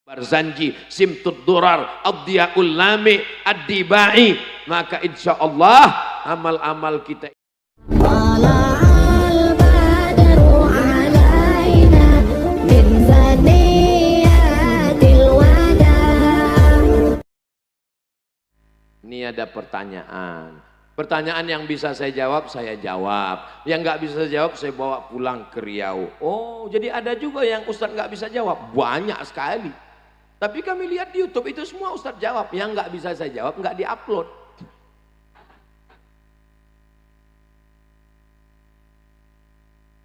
Barzanji, Simtud Durar, Ad-Diyaul Lami, Ad-Dibai, maka insya Allah amal-amal kita ini. Ada pertanyaan yang bisa saya jawab, yang nggak bisa saya jawab saya bawa pulang ke Riau. Oh, jadi ada juga yang Ustadz nggak bisa jawab, banyak sekali. Tapi kami lihat di YouTube itu semua Ustadz jawab, yang nggak bisa saya jawab nggak diupload.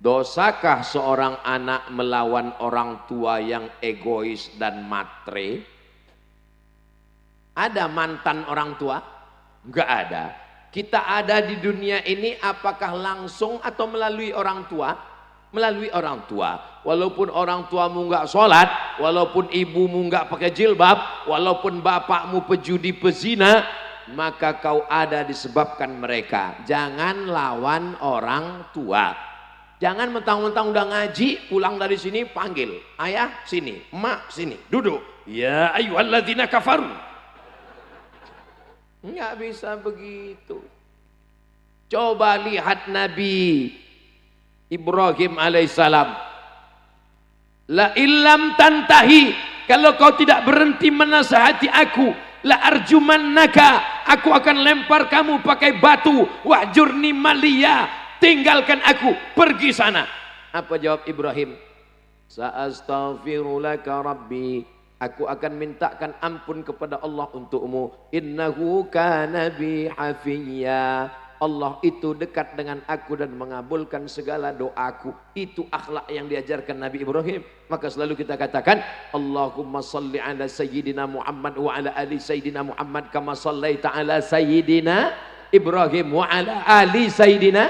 Dosakah seorang anak melawan orang tua yang egois dan matre? Ada mantan orang tua? Enggak ada. Kita ada di dunia ini apakah langsung atau melalui orang tua? Melalui orang tua. Walaupun orang tuamu enggak sholat, walaupun ibumu enggak pakai jilbab, walaupun bapakmu pejudi pezina, maka kau ada disebabkan mereka. Jangan lawan orang tua. Jangan mentang-mentang udah ngaji, pulang dari sini panggil, ayah sini, emak sini, duduk. Ya ayyuhalladzina kafaru. Enggak bisa begitu. Coba lihat Nabi Ibrahim alaihissalam. La illam tantahi, kalau kau tidak berhenti menasihati aku, la arjumannaka, aku akan lempar kamu pakai batu. Wahjurni maliya, tinggalkan aku, pergi sana. Apa jawab Ibrahim? Sa'astaghfirulaka rabbi, aku akan mintakan ampun kepada Allah untukmu. Innahu kana bi hafiyya, Allah itu dekat dengan aku dan mengabulkan segala doaku. Itu akhlak yang diajarkan Nabi Ibrahim. Maka selalu kita katakan Allahumma salli ala sayyidina Muhammad wa ala ali sayyidina Muhammad kama sallaita ala sayyidina Ibrahim wa ala ali sayyidina.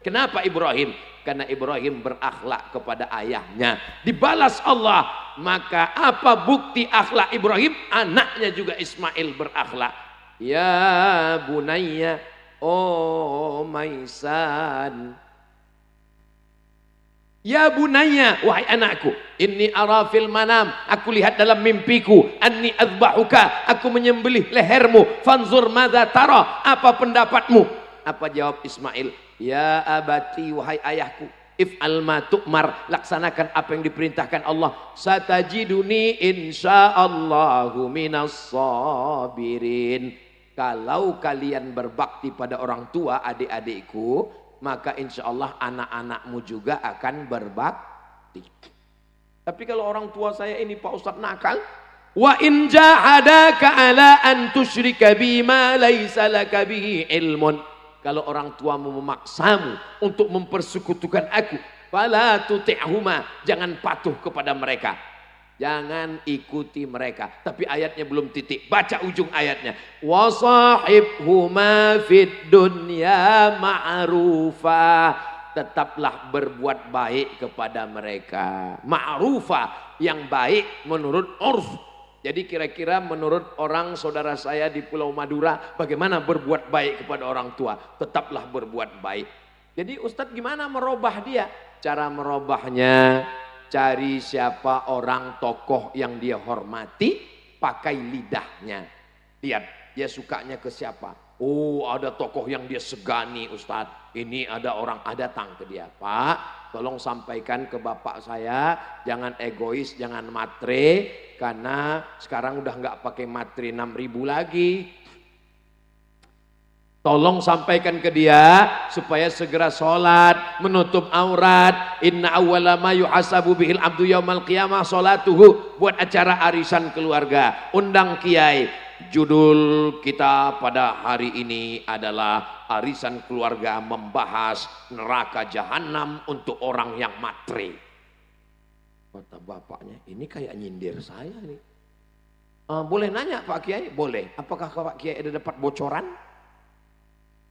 Kenapa Ibrahim? Karena Ibrahim berakhlak kepada ayahnya, dibalas Allah. Maka apa bukti akhlak Ibrahim? Anaknya juga Ismail berakhlak. Ya bunayya, oh Maisan, ya bunayya, wahai anakku, inni ara fil manam, aku lihat dalam mimpiku, anni azbahuka, aku menyembelih lehermu, fanzur madza tara, apa pendapatmu? Apa jawab Ismail? Ya abati, wahai ayahku, if'al ma tu'mar, laksanakan apa yang diperintahkan Allah. Satajiduni insyaallahu minas sabirin. Kalau kalian berbakti pada orang tua, adik-adikku, maka insyaallah anak-anakmu juga akan berbakti. Tapi kalau orang tua saya ini Pak Ustadz nakal, wa in jahadaka ala an tusyrika bima laisa laka bihi ilmun, kalau orang tuamu memaksamu untuk mempersekutukan aku, fala tuti'huma, jangan patuh kepada mereka, jangan ikuti mereka. Tapi ayatnya belum titik, baca ujung ayatnya. Wasahibhuma fid dunya ma'rufa, tetaplah berbuat baik kepada mereka. Ma'rufa, yang baik menurut urf. Jadi kira-kira menurut orang saudara saya di Pulau Madura, bagaimana berbuat baik kepada orang tua? Tetaplah berbuat baik. Jadi Ustadz gimana merubah dia? Cara merubahnya, cari siapa orang tokoh yang dia hormati, pakai lidahnya. Lihat dia sukanya ke siapa. Oh, ada tokoh yang dia segani Ustadz. Ini ada orang, datang ke dia. Pak, tolong sampaikan ke bapak saya, jangan egois, jangan matre, karena sekarang udah nggak pakai matre 6.000 lagi. Tolong sampaikan ke dia supaya segera sholat, menutup aurat. Inna awwala ma yuhasabu bihil abdu yaumal qiyamah sholatuhu. Buat acara arisan keluarga, undang kiai. Judul kita pada hari ini adalah arisan keluarga membahas neraka jahanam untuk orang yang matre. Kata bapaknya, ini kayak nyindir saya nih. Boleh nanya Pak Kiai? Boleh. Apakah Pak Kiai ada dapat bocoran?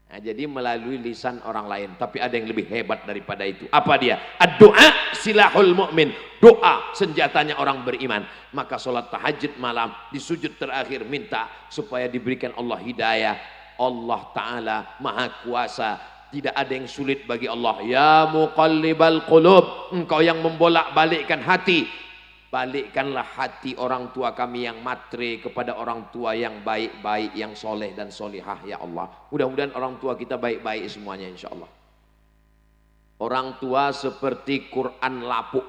Nah, jadi melalui lisan orang lain. Tapi ada yang lebih hebat daripada itu. Apa dia? Ad-du'a silahul mu'min. Doa senjatanya orang beriman. Maka sholat tahajud malam, di sujud terakhir minta supaya diberikan Allah hidayah. Allah Ta'ala Maha Kuasa. Tidak ada yang sulit bagi Allah. Ya muqallibal qulub, engkau yang membolak-balikkan hati. balikkanlah hati orang tua kami yang matre kepada orang tua yang baik-baik, yang soleh dan solihah ya Allah. Mudah-mudahan orang tua kita baik-baik semuanya insya Allah. Orang tua seperti Quran lapuk.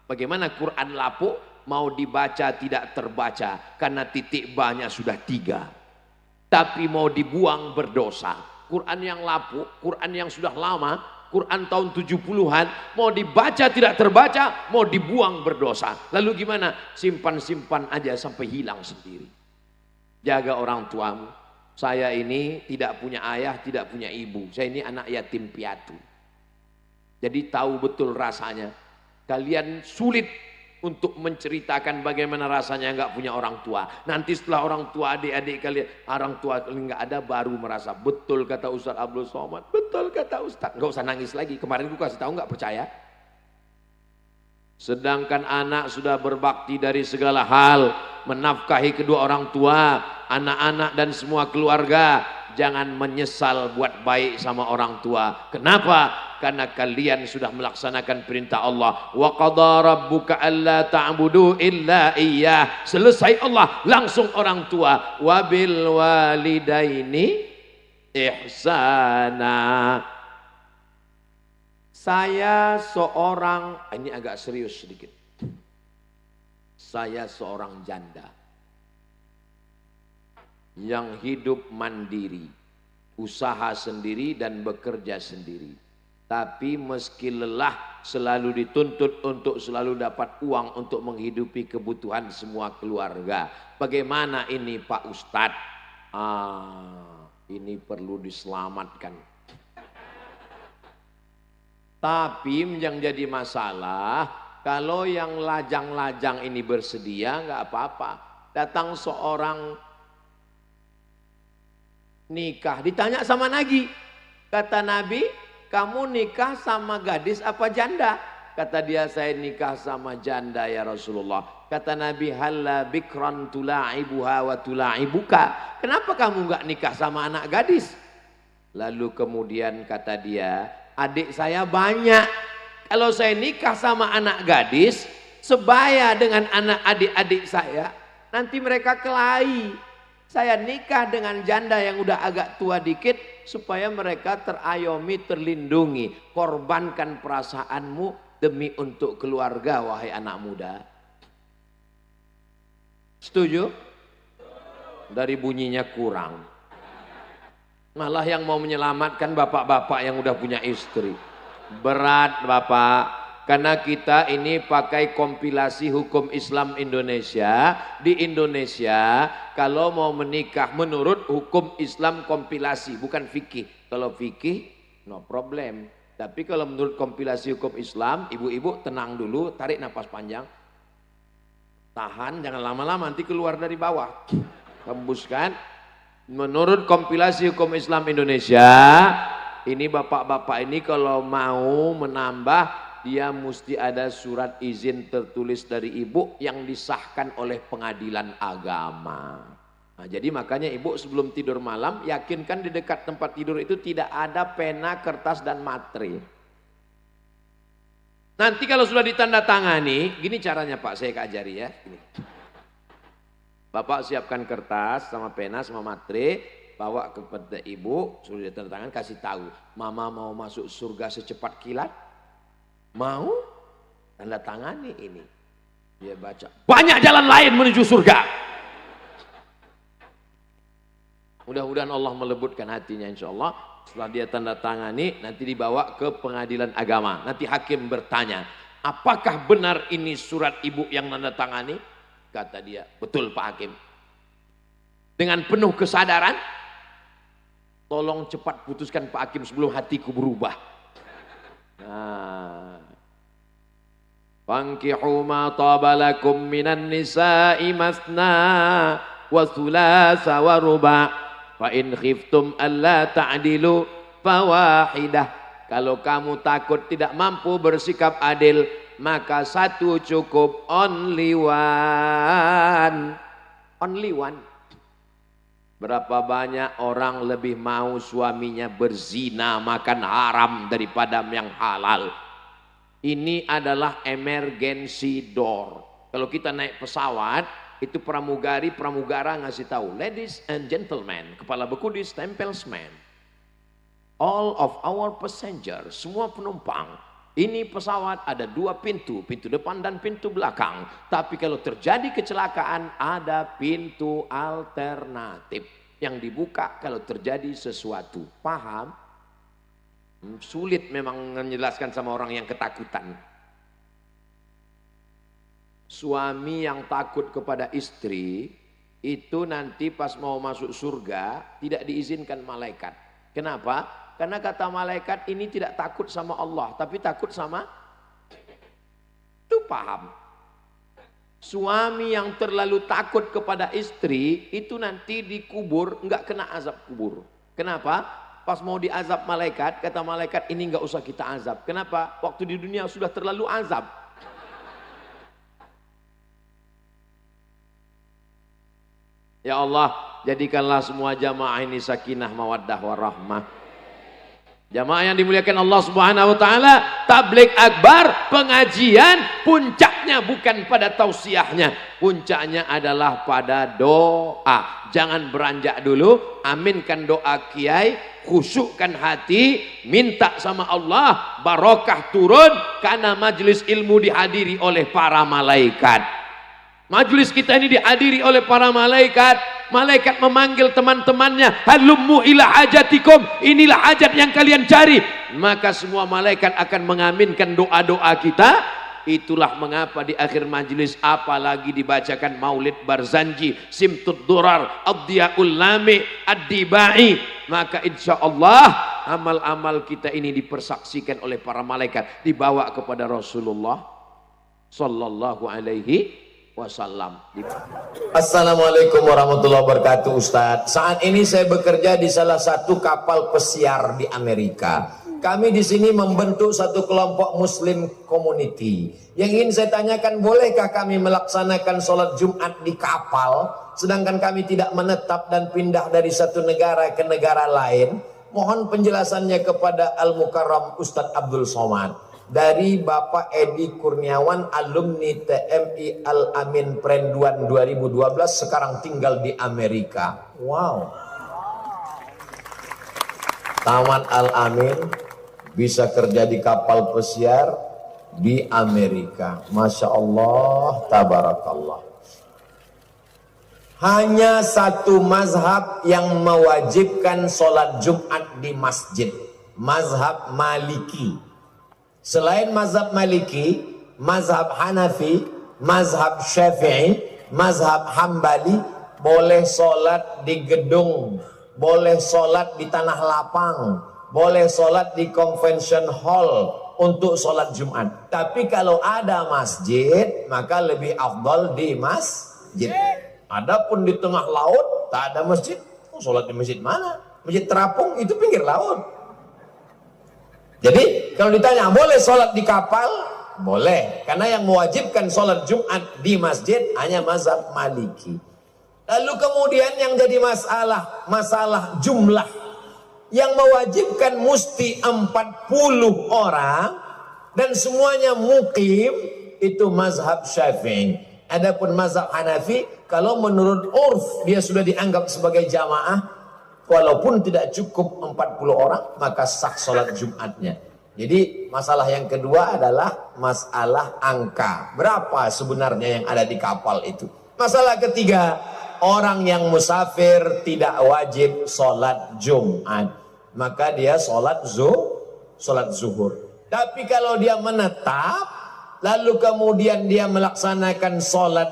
Bagaimana Quran lapuk? Mau dibaca tidak terbaca karena titik ba-nya sudah 3. Tapi mau dibuang berdosa. Quran yang lapuk, Quran yang sudah lama, Quran tahun 70-an, mau dibaca tidak terbaca, mau dibuang berdosa. Lalu gimana? Simpan-simpan aja sampai hilang sendiri. Jaga orang tuamu. Saya ini tidak punya ayah, tidak punya ibu. Saya ini anak yatim piatu. Jadi tahu betul rasanya. Kalian sulit untuk menceritakan bagaimana rasanya nggak punya orang tua. Nanti setelah orang tua adik-adik kalian, orang tua kalian nggak ada, baru merasa. Betul kata Ustaz Abdul Somad, betul kata Ustaz. Nggak usah nangis lagi, kemarin gue kasih tahu nggak percaya. Sedangkan anak sudah berbakti dari segala hal, menafkahi kedua orang tua, anak-anak dan semua keluarga. Jangan menyesal buat baik sama orang tua. Kenapa? Karena kalian sudah melaksanakan perintah Allah. Wa qadha rabbuka alla ta'budu illa iyyah. Selesai Allah, langsung orang tua. Wa bil walidaini ihsana. Saya seorang, ini agak serius sedikit. Saya seorang janda yang hidup mandiri, usaha sendiri dan bekerja sendiri. Tapi meski lelah selalu dituntut untuk selalu dapat uang untuk menghidupi kebutuhan semua keluarga. Bagaimana ini Pak Ustadz? Ini perlu diselamatkan. Tapi yang jadi masalah, kalau yang lajang-lajang ini bersedia nggak apa-apa. Datang seorang nikah, ditanya sama Nabi, kata Nabi, kamu nikah sama gadis apa janda? Kata dia, saya nikah sama janda ya Rasulullah. Kata Nabi, halla bikran tula'ibuha wa tula'ibuka. Kenapa kamu nggak nikah sama anak gadis? Lalu kemudian kata dia, adik saya banyak. Kalau saya nikah sama anak gadis, sebaya dengan anak adik-adik saya, nanti mereka kelahi. Saya nikah dengan janda yang udah agak tua dikit supaya mereka terayomi, terlindungi. Korbankan perasaanmu demi untuk keluarga, wahai anak muda. Setuju? Dari bunyinya kurang. Malah yang mau menyelamatkan bapak-bapak yang udah punya istri. Berat Bapak. Karena kita ini pakai kompilasi hukum Islam Indonesia. Di Indonesia kalau mau menikah menurut hukum Islam kompilasi, bukan fikih. Kalau fikih no problem. Tapi kalau menurut kompilasi hukum Islam, ibu-ibu tenang dulu, tarik napas panjang. Tahan, jangan lama-lama nanti keluar dari bawah. Hembuskan. Menurut kompilasi hukum Islam Indonesia, ini bapak-bapak ini kalau mau menambah, dia mesti ada surat izin tertulis dari ibu yang disahkan oleh pengadilan agama. Nah, jadi makanya ibu sebelum tidur malam, yakinkan di dekat tempat tidur itu tidak ada pena, kertas dan materai. Nanti kalau sudah ditandatangani, gini caranya Pak, saya ajari ya. Gini. Bapak siapkan kertas sama pena sama materai, bawa kepada ibu, sudah ditandatangan, kasih tahu, mama mau masuk surga secepat kilat. Mau? Tanda tangani ini. Dia baca. Banyak jalan lain menuju surga. Mudah-mudahan Allah melembutkan hatinya insya Allah. Setelah dia tanda tangani, nanti dibawa ke pengadilan agama. Nanti hakim bertanya, apakah benar ini surat ibu yang tanda tangani? Kata dia, betul Pak Hakim. Dengan penuh kesadaran, tolong cepat putuskan Pak Hakim sebelum hatiku berubah. Nah, fankihu ma taba lakum minan nisa'i masna wa thulatha wa ruba' fa in khiftum alla ta'dilu fawahidah. Kalau kamu takut tidak mampu bersikap adil, maka satu cukup, only one. Only one. Berapa banyak orang lebih mau suaminya berzina, makan haram daripada yang halal. Ini adalah emergency door. Kalau kita naik pesawat, itu pramugara ngasih tahu, ladies and gentlemen, kepala bekudis tempelsman, all of our passengers, semua penumpang, ini pesawat ada 2 pintu, pintu depan dan pintu belakang. Tapi kalau terjadi kecelakaan, ada pintu alternatif yang dibuka kalau terjadi sesuatu. Paham? Sulit memang menjelaskan sama orang yang ketakutan. Suami yang takut kepada istri itu nanti pas mau masuk surga tidak diizinkan malaikat. Kenapa? Karena kata malaikat ini tidak takut sama Allah, tapi takut sama itu. Paham? Suami yang terlalu takut kepada istri itu nanti dikubur nggak kena azab kubur. Kenapa? Pas mau diazab malaikat, kata malaikat ini nggak usah kita azab. Kenapa? Waktu di dunia sudah terlalu azab. Ya Allah, jadikanlah semua jamaah ini sakinah, mawaddah, warahmah. Jamaah yang dimuliakan Allah Subhanahu wa taala, tabligh akbar, pengajian puncaknya bukan pada tausiahnya, puncaknya adalah pada doa. Jangan beranjak dulu, aminkan doa kiai, khusyukkan hati, minta sama Allah barokah turun karena majelis ilmu dihadiri oleh para malaikat. Majelis kita ini dihadiri oleh para malaikat. Malaikat memanggil teman-temannya, halummu ila hajatikum, inilah hajat yang kalian cari. Maka semua malaikat akan mengaminkan doa-doa kita. Itulah mengapa di akhir majelis apalagi dibacakan Maulid Barzanji, Simtud Durar, Ad-Diyaul Lami, Ad-Dibai, maka insya Allah amal-amal kita ini dipersaksikan oleh para malaikat, dibawa kepada Rasulullah sallallahu alaihi wasallam. Assalamualaikum warahmatullahi wabarakatuh. Ustadz, saat ini saya bekerja di salah satu kapal pesiar di Amerika. Kami di sini membentuk satu kelompok Muslim community. Yang ingin saya tanyakan, bolehkah kami melaksanakan sholat Jumat di kapal, sedangkan kami tidak menetap dan pindah dari satu negara ke negara lain? Mohon penjelasannya kepada Al-Mukarram Ustadz Abdul Somad. Dari Bapak Edi Kurniawan, alumni TMI Al-Amin Prenduan 2012, sekarang tinggal di Amerika. Wow. Tamat Al-Amin, bisa kerja di kapal pesiar di Amerika. Masya Allah, tabarakallah. Hanya satu mazhab yang mewajibkan sholat Jumat di masjid, mazhab Maliki. Selain mazhab Maliki, mazhab Hanafi, mazhab Syafi'i, mazhab Hambali, boleh sholat di gedung, boleh sholat di tanah lapang, boleh sholat di convention hall untuk sholat Jumat. Tapi kalau ada masjid, maka lebih afdal di masjid. Adapun di tengah laut, tak ada masjid, sholat di masjid mana? Masjid terapung itu pinggir laut. Jadi kalau ditanya boleh sholat di kapal, boleh, karena yang mewajibkan sholat Jumat di masjid hanya mazhab Maliki. Lalu kemudian yang jadi masalah jumlah, yang mewajibkan mesti 40 orang dan semuanya mukim, itu mazhab Syafi'i. Adapun mazhab Hanafi, kalau menurut urf dia sudah dianggap sebagai jamaah, walaupun tidak cukup 40 orang, maka sah sholat Jumatnya. Jadi masalah yang kedua adalah masalah angka. Berapa sebenarnya yang ada di kapal itu? Masalah ketiga, orang yang musafir tidak wajib sholat Jumat, maka dia sholat zuhur. Tapi kalau dia menetap, lalu kemudian dia melaksanakan sholat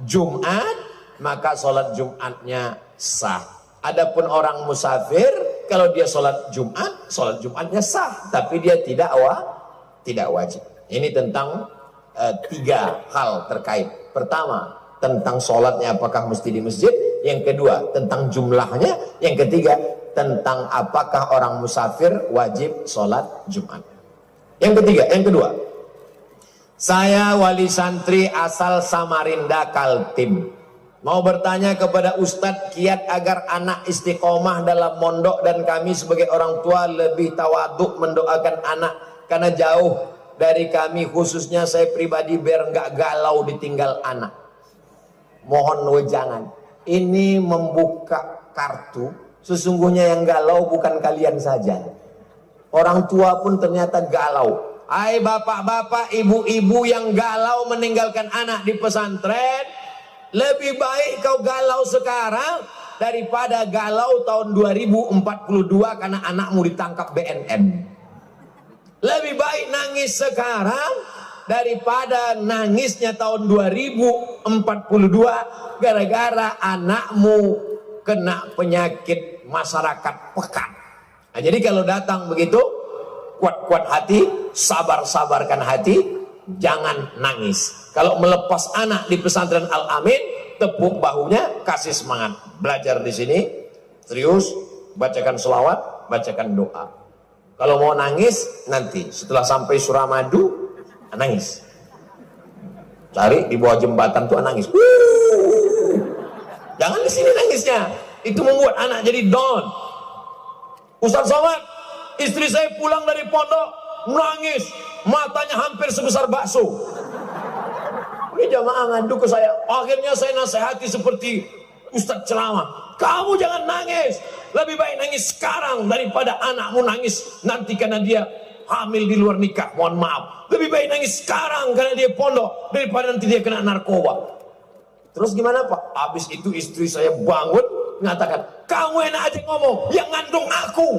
Jumat, maka sholat Jumatnya sah. Adapun orang musafir, kalau dia sholat Jumatnya sah, tapi dia tidak wajib. Ini tentang 3 hal terkait. Pertama, tentang sholatnya apakah mesti di masjid. Yang kedua, tentang jumlahnya. Yang ketiga, tentang apakah orang musafir wajib sholat Jumat. Yang kedua, saya wali santri asal Samarinda Kaltim. Mau bertanya kepada Ustadz kiat agar anak istiqomah dalam mondok dan kami sebagai orang tua lebih tawaduk mendoakan anak karena jauh dari kami, khususnya saya pribadi, biar nggak galau ditinggal anak. Mohon wejangan. Ini membuka kartu. Sesungguhnya yang galau bukan kalian saja. Orang tua pun ternyata galau. Hai bapak-bapak, ibu-ibu yang galau meninggalkan anak di pesantren, lebih baik kau galau sekarang daripada galau tahun 2042 karena anakmu ditangkap BNN. Lebih baik nangis sekarang daripada nangisnya tahun 2042 gara-gara anakmu kena penyakit masyarakat pekan. Nah, jadi kalau datang begitu, kuat-kuat hati, sabar-sabarkan hati, jangan nangis. Kalau melepas anak di pesantren Al-Amin, tepuk bahunya, kasih semangat. Belajar di sini, serius, bacakan selawat, bacakan doa. Kalau mau nangis, nanti setelah sampai Suramadu, nangis. Cari di bawah jembatan tuh nangis. Jangan di sini nangisnya. Itu membuat anak jadi down. Ustaz Somad, istri saya pulang dari pondok, menangis, matanya hampir sebesar bakso. Ini jamaah ngadu ke saya. Akhirnya saya nasihati seperti Ustaz ceramah. Kamu jangan nangis. Lebih baik nangis sekarang daripada anakmu nangis nanti karena dia hamil di luar nikah. Mohon maaf. Lebih baik nangis sekarang karena dia pondok daripada nanti dia kena narkoba. Terus gimana Pak? Habis itu istri saya bangun mengatakan, kamu enak aja ngomong, yang ngandung aku.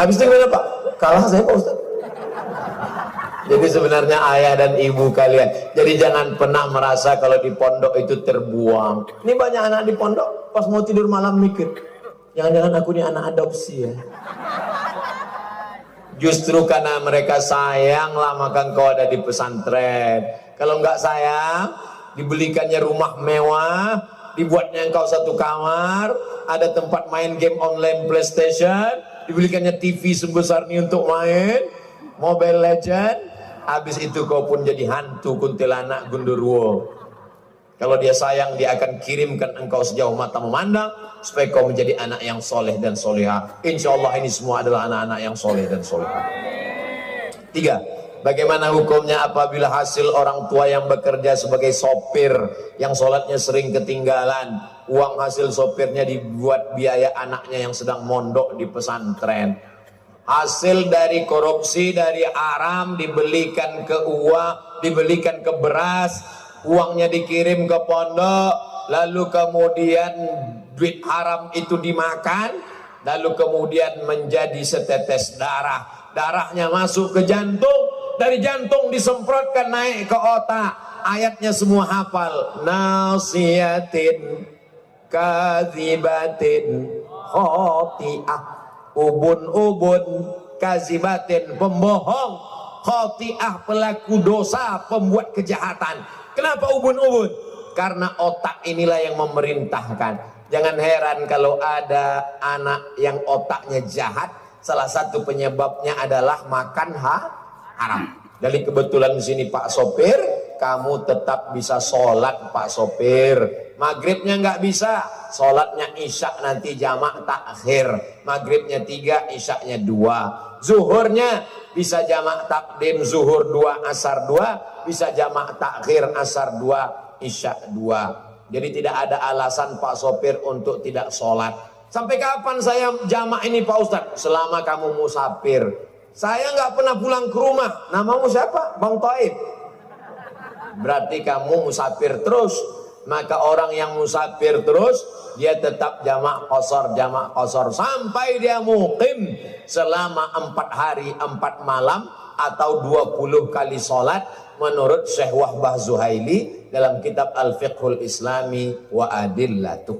Habis itu gimana Pak? Kalah saya Pak Ustaz. Jadi sebenarnya ayah dan ibu kalian, jadi jangan pernah merasa kalau di pondok itu terbuang. Ini banyak anak di pondok pas mau tidur malam mikir, jangan-jangan aku ini anak adopsi ya. Justru karena mereka sayang lah maka kau ada di pesantren. Kalau nggak sayang, dibelikannya rumah mewah, dibuatnya engkau satu kamar, ada tempat main game online PlayStation, dibelikannya TV sebesar ini untuk main, Mobile Legend. Habis itu kau pun jadi hantu kuntilanak gundurwo. Kalau dia sayang, dia akan kirimkan engkau sejauh mata memandang supaya kau menjadi anak yang soleh dan soleha. Insya Allah ini semua adalah anak-anak yang soleh dan soleha. 3. Bagaimana hukumnya apabila hasil orang tua yang bekerja sebagai sopir yang sholatnya sering ketinggalan, uang hasil sopirnya dibuat biaya anaknya yang sedang mondok di pesantren. Hasil dari korupsi, dari haram, dibelikan ke uang, dibelikan ke beras, uangnya dikirim ke pondok, lalu kemudian duit haram itu dimakan, lalu kemudian menjadi setetes darah, darahnya masuk ke jantung, dari jantung disemprotkan naik ke otak. Ayatnya semua hafal, nasiyatin kadzibatin khoti'ah, ubun-ubun kazibatin, pembohong, khoti'ah, pelaku dosa, pembuat kejahatan. Kenapa ubun-ubun? Karena otak inilah yang memerintahkan. Jangan heran kalau ada anak yang otaknya jahat, salah satu penyebabnya adalah makan haram. Dari kebetulan di sini Pak Sopir, kamu tetap bisa sholat Pak Sopir. Maghribnya nggak bisa, sholatnya isya nanti jamak takhir. Maghribnya 3, isyaknya 2. Zuhurnya bisa jamak takdim, zuhur 2, asar 2. Bisa jamak takhir, asar 2, isya 2. Jadi tidak ada alasan Pak Sopir untuk tidak sholat. Sampai kapan saya jamak ini Pak Ustadz? Selama kamu musafir. Saya nggak pernah pulang ke rumah. Namamu siapa? Bang Taib. Berarti kamu musafir terus. Maka orang yang musafir terus, dia tetap jamak qashar sampai dia muqim selama 4 hari 4 malam atau 20 kali sholat menurut Syekh Wahbah Zuhaili dalam kitab Al-Fiqhul Islami wa Adillatuh.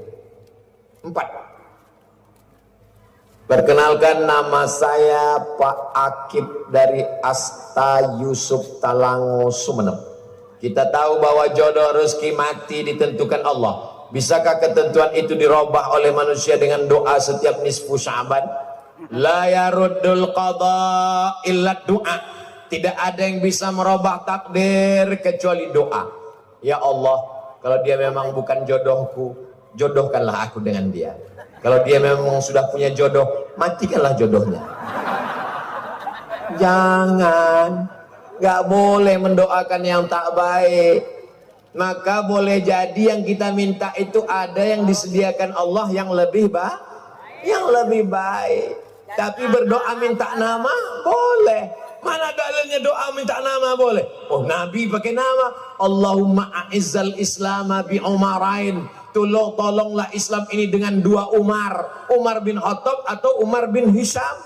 4. Perkenalkan, nama saya Pak Akib dari Asta Yusuf Talango, Sumeneb. Kita tahu bahwa jodoh rezeki mati ditentukan Allah. Bisakah ketentuan itu dirubah oleh manusia dengan doa setiap nisfu Sya'ban? La yaruddul qada illa doa. Tidak ada yang bisa merubah takdir kecuali doa. Ya Allah, kalau dia memang bukan jodohku, jodohkanlah aku dengan dia. Kalau dia memang sudah punya jodoh, matikanlah jodohnya. Jangan, nggak boleh mendoakan yang tak baik. Maka boleh jadi yang kita minta itu ada yang disediakan Allah yang lebih baik. Tapi berdoa minta nama boleh. Mana dalilnya doa minta nama boleh? Oh, Nabi pakai nama. Allahumma a'izzal islama bi umarain. Tolonglah Islam ini dengan dua Umar. Umar bin Khattab atau Umar bin Hisham.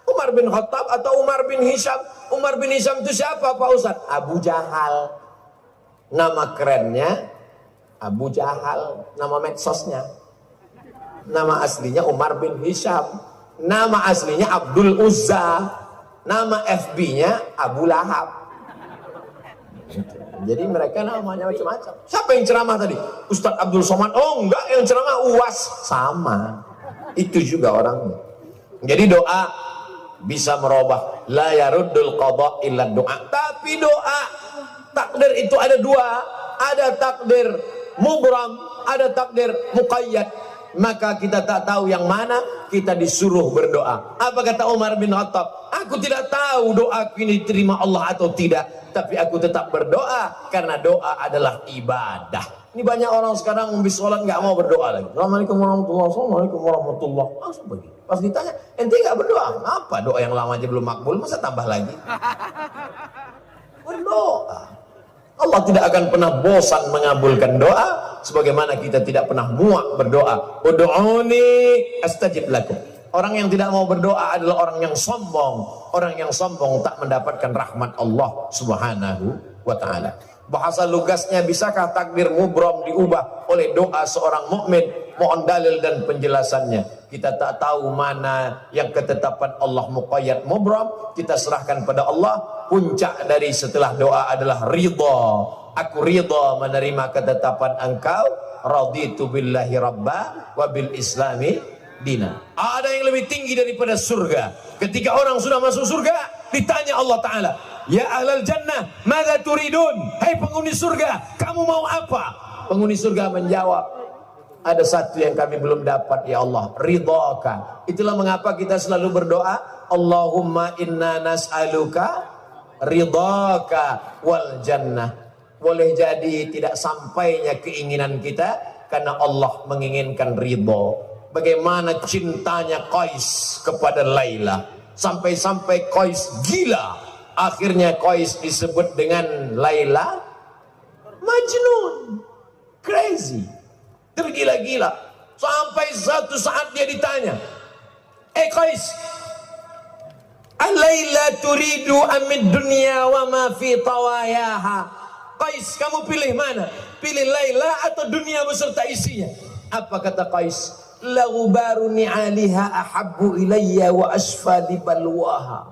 Umar bin Khattab atau Umar bin Hisham. Umar bin Hisham itu siapa Pak Ustadz? Abu Jahal. Nama kerennya Abu Jahal. Nama medsosnya. Nama aslinya Umar bin Hisham. Nama aslinya Abdul Uzza. Nama FB-nya Abu Lahab. Jadi mereka namanya macam-macam. Siapa yang ceramah tadi? Ustadz Abdul Somad? Oh enggak, yang ceramah UAS. Sama. Itu juga orangnya. Jadi doa bisa merubah. La yaruddul qadha illa doa. Tapi doa takdir itu ada dua. Ada takdir mubram, ada takdir muqayyad. Maka kita tak tahu yang mana, kita disuruh berdoa. Apa kata Umar bin Khattab? Aku tidak tahu doaku ini diterima Allah atau tidak, tapi aku tetap berdoa karena doa adalah ibadah. Ini banyak orang sekarang habis sholat nggak mau berdoa lagi. Assalamualaikum warahmatullahi wabarakatuh. Assalamualaikum warahmatullahi wabarakatuh. Langsung pergi. Pas ditanya, ente nggak berdoa? Apa doa yang lama aja belum makbul, masa tambah lagi? Berdoa. Allah tidak akan pernah bosan mengabulkan doa, sebagaimana kita tidak pernah muak berdoa. Ud'uni astajib lakum. Orang yang tidak mau berdoa adalah orang yang sombong. Orang yang sombong tak mendapatkan rahmat Allah Subhanahu wa ta'ala. Bahasa lugasnya, bisakah takdir mubram diubah oleh doa seorang mukmin? Mohon dalil dan penjelasannya. Kita tak tahu mana yang ketetapan Allah muqayyad mubram. Kita serahkan pada Allah. Puncak dari setelah doa adalah ridha. Aku ridha menerima ketetapan Engkau. Raditu billahi rabba wa bil islami dina. Ada yang lebih tinggi daripada surga. Ketika orang sudah masuk surga, ditanya Allah Ta'ala, ya ahlal jannah, madza turidun? Hai penghuni surga, kamu mau apa? Penghuni surga menjawab, ada satu yang kami belum dapat ya Allah, ridhaka. Itulah mengapa kita selalu berdoa, Allahumma inna nas'aluka ridhaka wal jannah. Boleh jadi tidak sampainya keinginan kita karena Allah menginginkan ridho. Bagaimana cintanya Qais kepada Laila, sampai-sampai Qais gila. Akhirnya Qais disebut dengan Laila Majnun, crazy, tergila-gila. Sampai satu saat dia ditanya, Qais, Laila turidu amid dunya wa ma fi tawayaha. Qais, kamu pilih mana? Pilih Laila atau dunia beserta isinya? Apa kata Qais? Laghubaru ni'aliha ahabbu ilayya wa asfa di balwaha.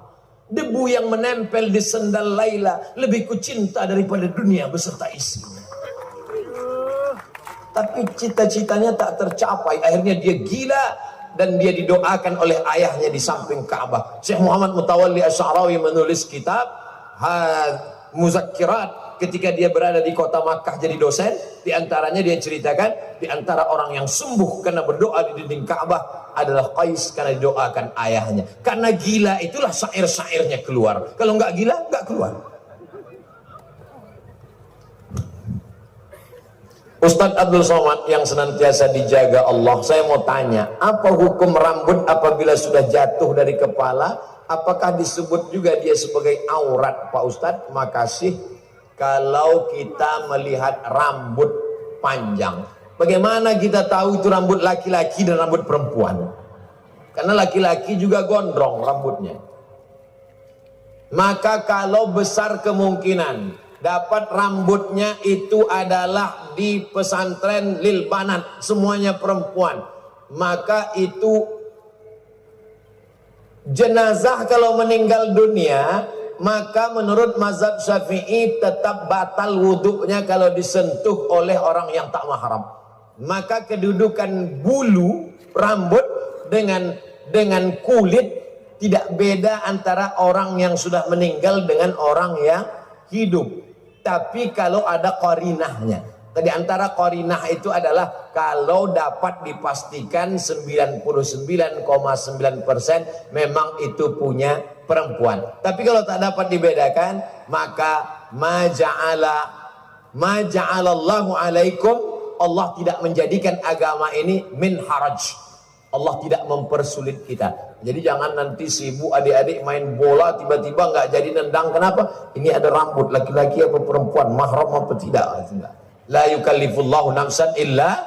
Debu yang menempel di sendal Laila lebih kucinta daripada dunia beserta isinya. Tapi cita-citanya tak tercapai. Akhirnya dia gila dan dia didoakan oleh ayahnya di samping Ka'bah. Syekh Muhammad Mutawalli Asy'arawi menulis kitab Muzakkirat. Ketika dia berada di kota Makkah jadi dosen, di antaranya dia ceritakan, di antara orang yang sembuh karena berdoa di dinding Ka'bah adalah Qais karena didoakan ayahnya. Karena gila itulah syair-syairnya keluar. Kalau nggak gila, nggak keluar. Ustadz Abdul Somad yang senantiasa dijaga Allah, saya mau tanya, apa hukum rambut apabila sudah jatuh dari kepala? Apakah disebut juga dia sebagai aurat, Pak Ustadz? Makasih. Kalau kita melihat rambut panjang, bagaimana kita tahu itu rambut laki-laki dan rambut perempuan? Karena laki-laki juga gondrong rambutnya. Maka kalau besar kemungkinan dapat rambutnya itu adalah di pesantren lil banat, semuanya perempuan, maka itu jenazah kalau meninggal dunia, maka menurut mazhab Syafi'i tetap batal wudhunya kalau disentuh oleh orang yang tak mahram. Maka kedudukan bulu rambut dengan kulit tidak beda antara orang yang sudah meninggal dengan orang yang hidup. Tapi kalau ada qarinahnya, di antara qarinah itu adalah kalau dapat dipastikan 99,9% memang itu punya perempuan. Tapi kalau tak dapat dibedakan, maka maja'alallahu alaikum, Allah tidak menjadikan agama ini min haraj. Allah tidak mempersulit kita. Jadi jangan nanti sibuk adik-adik main bola tiba-tiba nggak jadi nendang. Kenapa? Ini ada rambut, laki-laki apa perempuan, mahram apa tidak? La yukallifullahu nafsan illa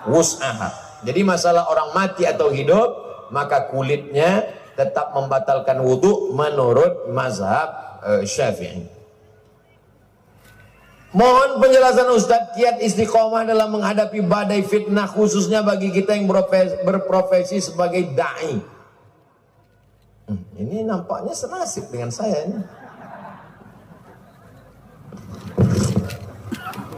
wus'aha. Jadi masalah orang mati atau hidup, maka kulitnya tetap membatalkan wudu menurut mazhab Syafi'i. Mohon penjelasan Ustadz kiat istiqomah dalam menghadapi badai fitnah, khususnya bagi kita yang berprofesi sebagai da'i. Ini nampaknya senasib dengan saya ini.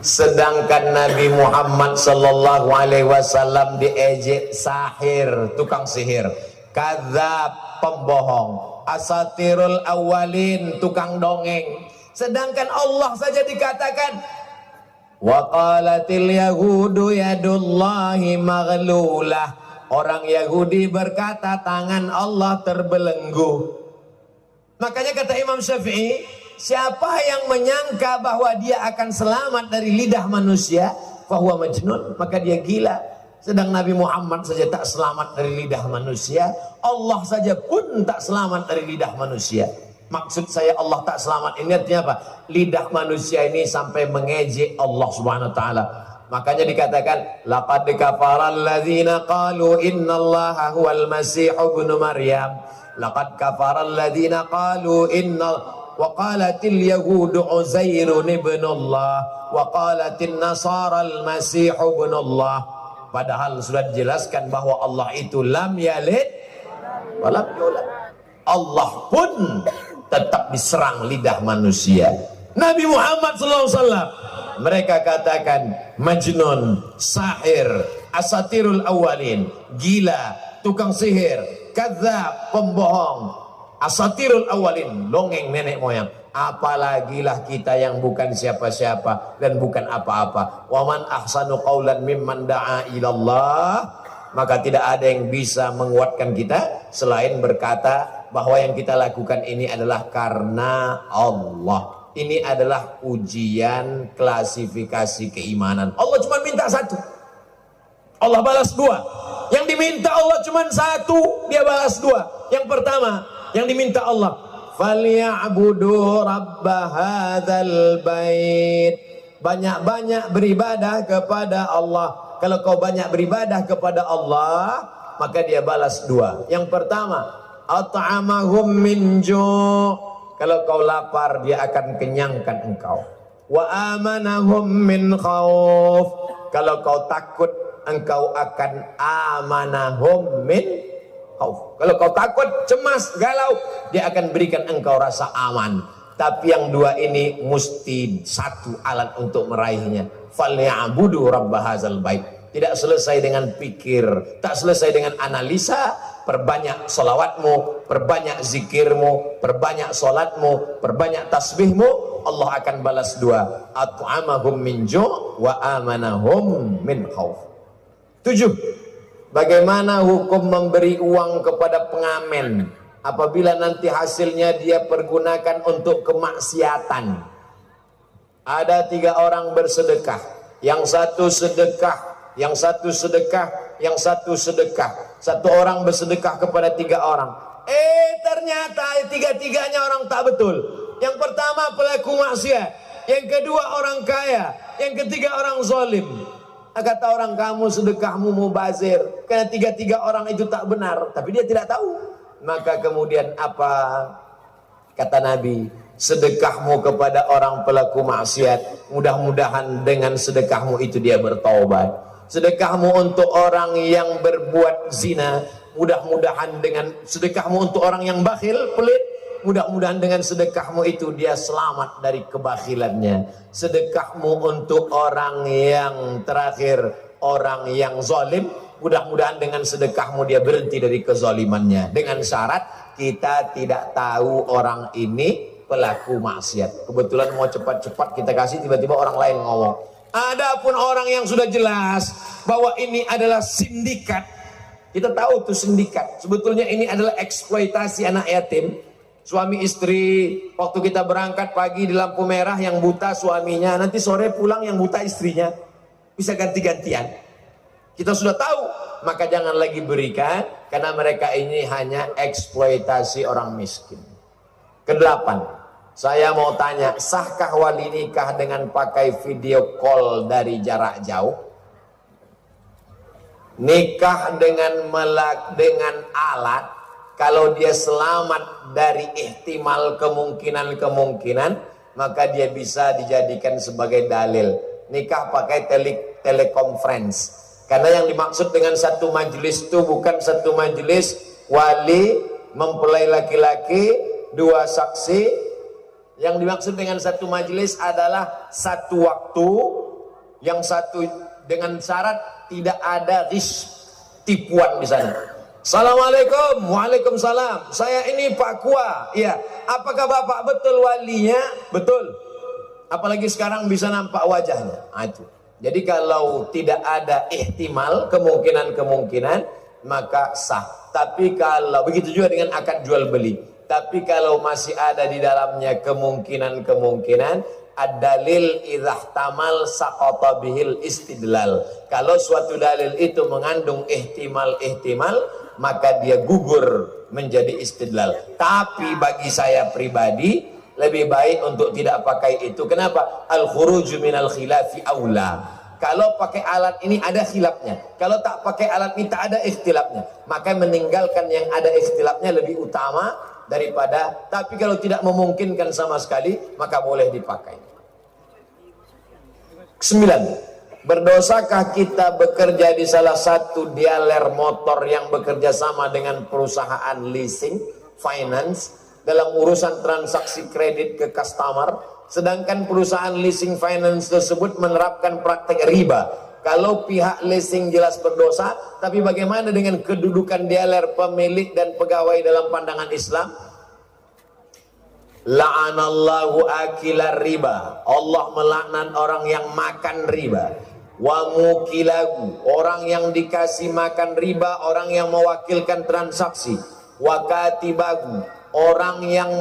Sedangkan Nabi Muhammad sallallahu alaihi wasallam diejek sahir, tukang sihir, kadzab, pembohong, asatirul awalin, tukang dongeng. Sedangkan Allah saja dikatakan wa qalatil yahudu yadullahi maghlulah. Orang Yahudi berkata tangan Allah terbelenggu. Makanya kata Imam Syafi'i, siapa yang menyangka bahwa dia akan selamat dari lidah manusia, fahuwa majnun, maka dia gila. Sedang Nabi Muhammad saja tak selamat dari lidah manusia, Allah saja pun tak selamat dari lidah manusia. Maksud saya Allah tak selamat ini artinya apa? Lidah manusia ini sampai mengejek Allah Subhanahu wa taala. Makanya dikatakan laqad kafara alladzina qalu innallaha huwal masih ibnu maryam. Laqad kafara alladzina qalu wa qalatil yahudu uzairun ibnullah wa qalatin nasara al masih ibnullah. Padahal sudah dijelaskan bahwa Allah itu lam yalid wa lam yulad. Allah pun tetap diserang lidah manusia. Nabi Muhammad SAW mereka katakan majnun, sahir, asatirul awalin, gila, tukang sihir, kadzab, pembohong, asatirul awalin, dongeng nenek moyang. Apalagilah kita yang bukan siapa-siapa dan bukan apa-apa. Waman ahsanu qaulan mimman da'a ilallah. Maka tidak ada yang bisa menguatkan kita selain berkata bahwa yang kita lakukan ini adalah karena Allah. Ini adalah ujian klasifikasi keimanan. Allah cuma minta satu, Allah balas dua. Yang diminta Allah cuma satu, dia balas dua. Yang pertama yang diminta Allah, falyabudu rabb hadzal bait. Banyak-banyak beribadah kepada Allah. Kalau kau banyak beribadah kepada Allah, maka dia balas dua. Yang pertama, at'amahum min ju'. Kalau kau lapar, dia akan kenyangkan engkau. Wa amanahum min khauf. Kalau kau takut, engkau akan amanahum min khauf. Kalau kau takut, cemas, galau, dia akan berikan engkau rasa aman. Tapi yang dua ini mesti satu alat untuk meraihnya. Falyabudu rabb hadzal bait. Tidak selesai dengan pikir, tak selesai dengan analisa. Perbanyak solawatmu, perbanyak zikirmu, perbanyak solatmu, perbanyak tasbihmu, Allah akan balas dua. At'amahum min ju' wa amanahum min khauf. 7. Bagaimana hukum memberi uang kepada pengamen apabila nanti hasilnya dia pergunakan untuk kemaksiatan? Ada 3 orang bersedekah, yang satu sedekah, yang satu sedekah, yang satu sedekah. Satu orang bersedekah kepada 3 orang. Ternyata 3-tiganya orang tak betul. Yang pertama pelaku maksiat, yang kedua orang kaya, yang ketiga orang zalim. Kata orang, kamu sedekahmu mubazir, karena 3 orang itu tak benar, tapi dia tidak tahu. Maka kemudian apa kata Nabi? Sedekahmu kepada orang pelaku maksiat, mudah-mudahan dengan sedekahmu itu dia bertaubat. Sedekahmu untuk orang yang berbuat zina, mudah-mudahan dengan sedekahmu untuk orang yang bakhil, pelit, mudah-mudahan dengan sedekahmu itu dia selamat dari kebakhilannya. Sedekahmu untuk orang yang terakhir, orang yang zalim, mudah-mudahan dengan sedekahmu dia berhenti dari kezalimannya. Dengan syarat kita tidak tahu orang ini pelaku maksiat. Kebetulan mau cepat-cepat kita kasih, tiba-tiba orang lain ngomong. Adapun orang yang sudah jelas bahwa ini adalah sindikat, kita tahu tuh sindikat. Sebetulnya ini adalah eksploitasi anak yatim. Suami istri, waktu kita berangkat pagi di lampu merah yang buta suaminya, nanti sore pulang yang buta istrinya. Bisa ganti-gantian. Kita sudah tahu, maka jangan lagi berikan, karena mereka ini hanya eksploitasi orang miskin. Kedelapan, saya mau tanya, sahkah wali nikah dengan pakai video call dari jarak jauh? Nikah dengan alat, kalau dia selamat dari ihtimal kemungkinan, maka dia bisa dijadikan sebagai dalil. Nikah pakai telekonferensi. Karena yang dimaksud dengan satu majelis itu bukan satu majelis wali mempelai laki-laki, dua saksi. Yang dimaksud dengan satu majelis adalah satu waktu, yang satu dengan syarat tidak ada tipuan di sana. Assalamualaikum. Waalaikumsalam. Saya ini Pak Kua. Iya. Apakah Bapak betul walinya? Betul. Apalagi sekarang bisa nampak wajahnya. Itu. Jadi kalau tidak ada ihtimal, kemungkinan, maka sah. Tapi kalau begitu juga dengan akad jual beli. Tapi kalau masih ada di dalamnya kemungkinan, ad-dalil idza tamal saqata bihil istidlal. Kalau suatu dalil itu mengandung ihtimal, maka dia gugur menjadi istidlal. Tapi bagi saya pribadi lebih baik untuk tidak pakai itu. Kenapa? Al-khuruju minal khilafi aula. Kalau pakai alat ini ada khilafnya. Kalau tak pakai alat ini tak ada ikhtilafnya. Maka meninggalkan yang ada ikhtilafnya lebih utama daripada. Tapi kalau tidak memungkinkan sama sekali, maka boleh dipakai. 9. Berdosakah kita bekerja di salah satu dealer motor yang bekerja sama dengan perusahaan leasing, finance, dalam urusan transaksi kredit ke customer, sedangkan perusahaan leasing finance tersebut menerapkan praktek riba? Kalau pihak leasing jelas berdosa, tapi bagaimana dengan kedudukan dealer, pemilik dan pegawai dalam pandangan Islam? La'anallahu akilar riba. Allah melaknat orang yang makan riba. Wa mukilahu, orang yang dikasih makan riba, orang yang mewakilkan transaksi. Wa katibahu, orang yang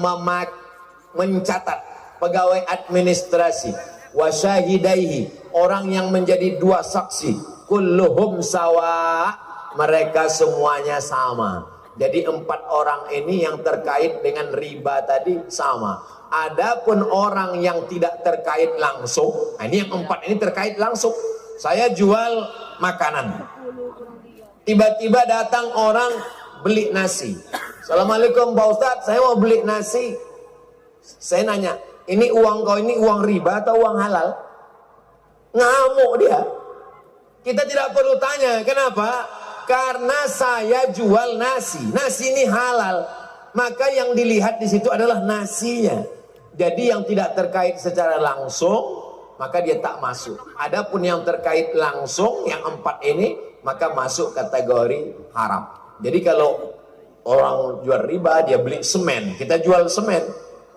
mencatat, pegawai administrasi. Wa syahidaihi, orang yang menjadi dua saksi. Kulluhum sawa, mereka semuanya sama. Jadi 4 orang ini yang terkait dengan riba tadi sama. Adapun orang yang tidak terkait langsung, nah ini yang 4 ini terkait langsung. Saya jual makanan, tiba-tiba datang orang beli nasi. Assalamualaikum Pak Ustadz, saya mau beli nasi. Saya nanya, ini uang kau ini uang riba atau uang halal? Ngamuk dia. Kita tidak perlu tanya, kenapa? Karena saya jual nasi. Nasi ini halal. Maka yang dilihat di situ adalah nasinya. Jadi yang tidak terkait secara langsung, maka dia tak masuk. Adapun yang terkait langsung, yang 4 ini, maka masuk kategori haram. Jadi kalau orang jual riba, dia beli semen, kita jual semen.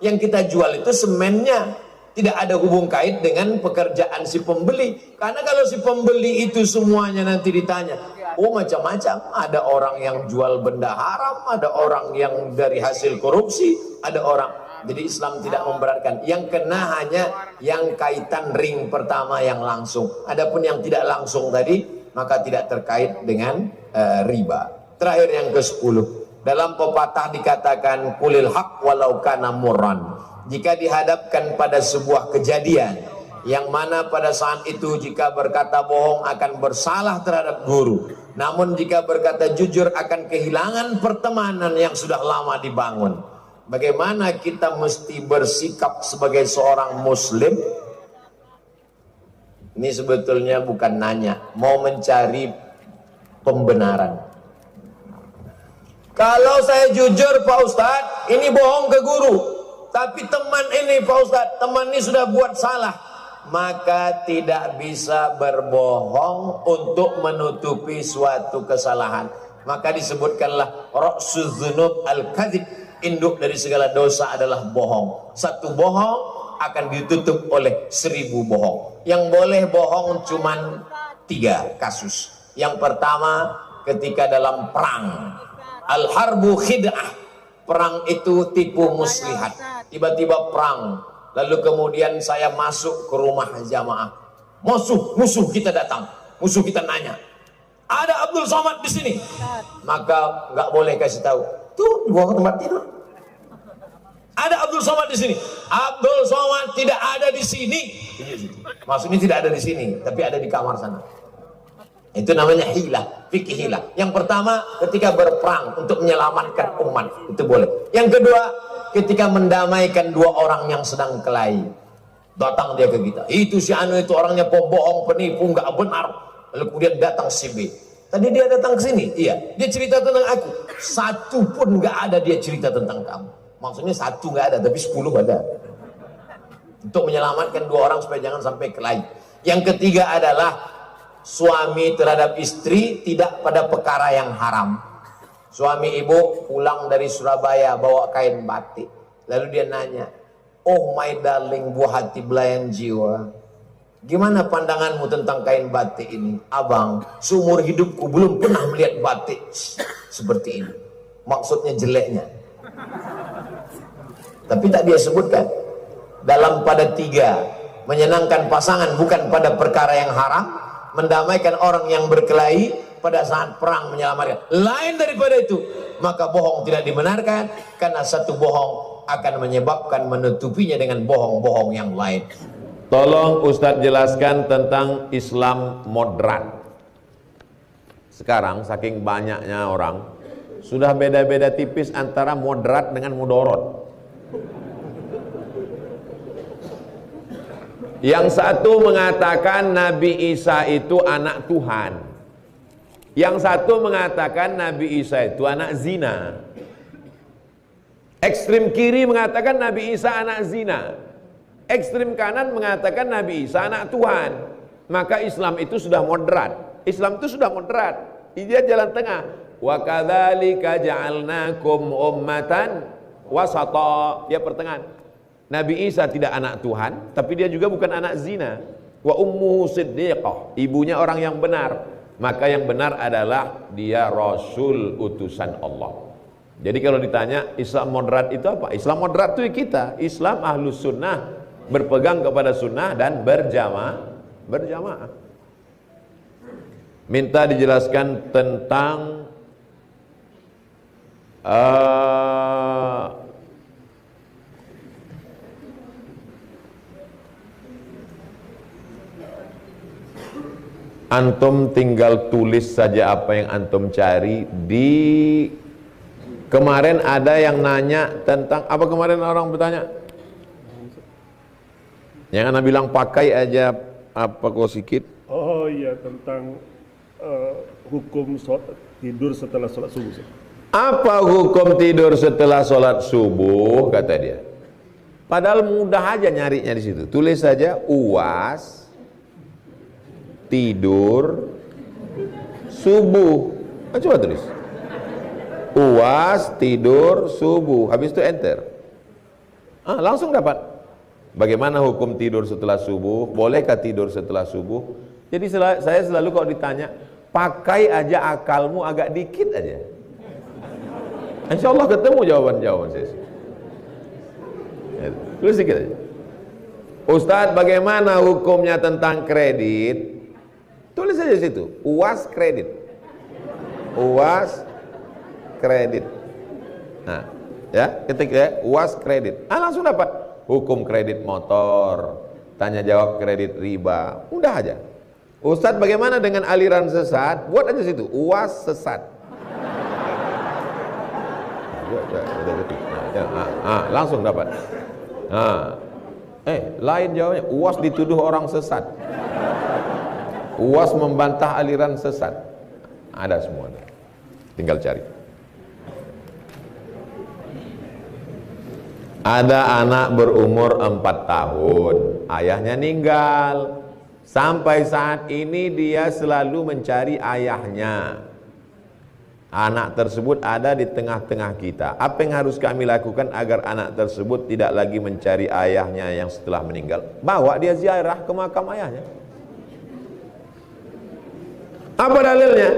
Yang kita jual itu semennya, tidak ada hubung kait dengan pekerjaan si pembeli. Karena kalau si pembeli itu semuanya nanti ditanya, oh macam-macam. Ada orang yang jual benda haram, ada orang yang dari hasil korupsi, ada orang. Jadi Islam tidak memberatkan. Yang kena hanya yang kaitan ring pertama yang langsung. Adapun yang tidak langsung tadi, maka tidak terkait dengan riba. Terakhir yang ke-10. Dalam pepatah dikatakan kulil haq walau kana murran. Jika dihadapkan pada sebuah kejadian yang mana pada saat itu jika berkata bohong akan bersalah terhadap guru, namun jika berkata jujur akan kehilangan pertemanan yang sudah lama dibangun. Bagaimana kita mesti bersikap sebagai seorang muslim? Ini sebetulnya bukan nanya, mau mencari pembenaran. Kalau saya jujur Pak Ustadz, ini bohong ke guru, tapi teman ini Pak Ustadz, teman ini sudah buat salah, maka tidak bisa berbohong untuk menutupi suatu kesalahan. Maka disebutkanlah ra'suz dzunub al-kadzib, induk dari segala dosa adalah bohong. Satu bohong akan ditutup oleh 1000 bohong. Yang boleh bohong cuman 3 kasus. Yang pertama ketika dalam perang, al-harbu khid'ah, perang itu tipu muslihat. Tiba-tiba perang, lalu kemudian saya masuk ke rumah jamaah. Musuh kita datang, musuh kita nanya, ada Abdul Somad di sini. Maka nggak boleh kasih tahu. Tuh, dibawa ke tempat tidur. Ada Abdul Somad di sini. Abdul Somad tidak ada di sini. Maksudnya tidak ada di sini, tapi ada di kamar sana. Itu namanya hilah, fikih hilah. Yang pertama, ketika berperang untuk menyelamatkan umat, itu boleh. Yang kedua, ketika mendamaikan dua orang yang sedang kelahi. Datang dia ke kita. Itu si Anu itu orangnya pembohong, penipu, nggak benar. Lalu kemudian datang si B. Tadi dia datang ke sini, iya. Dia cerita tentang aku. Satu pun nggak ada dia cerita tentang kamu. Maksudnya satu nggak ada, tapi 10 ada. Untuk menyelamatkan dua orang supaya jangan sampai kelahi. Yang ketiga adalah suami terhadap istri tidak pada perkara yang haram. Suami ibu pulang dari Surabaya bawa kain batik. Lalu dia nanya, "Oh my darling, buah hati belayan jiwa, gimana pandanganmu tentang kain batik ini?" "Abang, seumur hidupku belum pernah melihat batik seperti ini." Maksudnya jeleknya. Tapi tak dia sebutkan. Dalam pada 3, menyenangkan pasangan bukan pada perkara yang haram, mendamaikan orang yang berkelahi, pada saat perang menyelamatkan. Lain daripada itu, maka bohong tidak dibenarkan, karena satu bohong akan menyebabkan menutupinya dengan bohong-bohong yang lain. Tolong Ustadz jelaskan tentang Islam moderat. Sekarang saking banyaknya orang, sudah beda-beda tipis antara moderat dengan mudorot. Yang satu mengatakan Nabi Isa itu anak Tuhan. Yang satu mengatakan Nabi Isa itu anak zina. Ekstrim kiri mengatakan Nabi Isa anak zina. Ekstrim kanan mengatakan Nabi Isa anak Tuhan. Maka Islam itu sudah moderat. Islam itu sudah moderat. Dia jalan tengah. Wa kadzalika ja'alnakum ummatan wasata. Dia pertengahan. Nabi Isa tidak anak Tuhan, tapi dia juga bukan anak zina. Wa ummuhu siddiqah, ibunya orang yang benar. Maka yang benar adalah dia Rasul utusan Allah. Jadi kalau ditanya Islam moderat itu apa? Islam moderat itu kita, Islam ahlus sunnah, berpegang kepada sunnah dan berjamaah. Minta dijelaskan tentang antum tinggal tulis saja apa yang antum cari. Di kemarin ada yang nanya tentang apa, kemarin orang bertanya yang anak bilang pakai aja apa kok sikit. Oh iya, tentang hukum tidur setelah sholat subuh. Apa hukum tidur setelah sholat subuh, kata dia. Padahal mudah aja nyarinya di situ. Tulis saja UAS tidur subuh. Coba tulis UAS tidur subuh, habis itu enter. Langsung dapat. Bagaimana hukum tidur setelah subuh? Bolehkah tidur setelah subuh? Jadi saya selalu kalau ditanya, pakai aja akalmu agak dikit aja, insya Allah ketemu jawaban-jawaban saya. Tulis sedikit aja. Ustadz, bagaimana hukumnya tentang kredit? Tulis saja situ, UAS kredit. UAS kredit. Nah, ya, ketik ya, UAS kredit. Langsung dapat hukum kredit motor, tanya jawab kredit riba. Udah aja. Ustadz, bagaimana dengan aliran sesat? Buat aja situ, UAS sesat. Langsung dapat. Lain jawabnya, UAS dituduh orang sesat. UAS membantah aliran sesat. Ada semua. Tinggal cari. Ada anak berumur 4 tahun, ayahnya meninggal. Sampai saat ini dia selalu mencari ayahnya. Anak tersebut ada di tengah-tengah kita. Apa yang harus kami lakukan agar anak tersebut tidak lagi mencari ayahnya yang setelah meninggal? Bawa dia ziarah ke makam ayahnya. Apa dalilnya?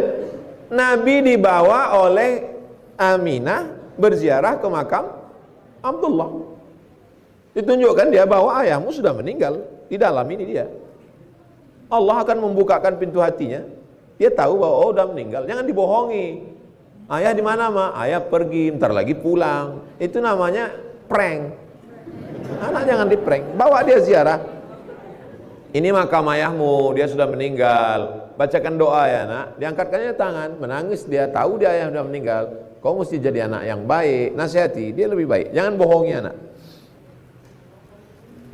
Nabi dibawa oleh Aminah berziarah ke makam Abdullah. Ditunjukkan dia bahwa ayahmu sudah meninggal. Di dalam ini dia. Allah akan membukakan pintu hatinya. Dia tahu bahwa oh udah meninggal. Jangan dibohongi. Ayah di mana, Ma? Ayah pergi, bentar lagi pulang. Itu namanya prank. Anak jangan di-prank. Bawa dia ziarah. Ini makam ayahmu, dia sudah meninggal. Bacakan doa ya, Nak. Diangkatkannya tangan, menangis dia, tahu dia ayah sudah meninggal. Kau mesti jadi anak yang baik, nasihati, dia lebih baik. Jangan bohongi anak.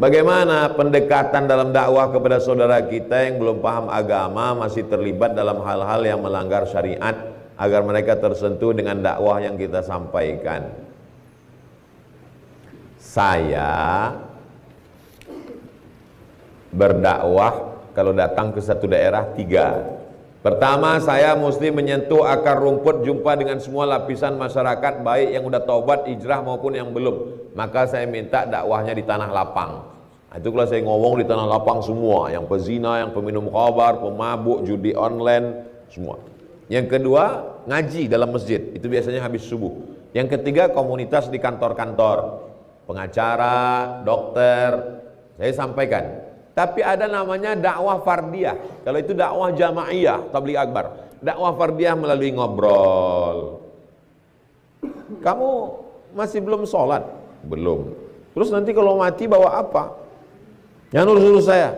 Bagaimana pendekatan dalam dakwah kepada saudara kita yang belum paham agama, masih terlibat dalam hal-hal yang melanggar syariat, agar mereka tersentuh dengan dakwah yang kita sampaikan. Saya berdakwah kalau datang ke satu daerah 3. Pertama, saya mesti menyentuh akar rumput, jumpa dengan semua lapisan masyarakat, baik yang udah taubat, hijrah maupun yang belum. Maka saya minta dakwahnya di tanah lapang. Itu kalau saya ngomong di tanah lapang semua, yang pezina, yang peminum khamar, pemabuk, judi online, semua. Yang kedua, ngaji dalam masjid, itu biasanya habis subuh. Yang ketiga, komunitas di kantor-kantor, pengacara, dokter, saya sampaikan. Tapi ada namanya dakwah fardiyah. Kalau itu dakwah jamaiyah, tabligh akbar. Dakwah fardiyah melalui ngobrol. Kamu masih belum sholat? Belum. Terus nanti kalau mati bawa apa? Jangan urus-urus saya.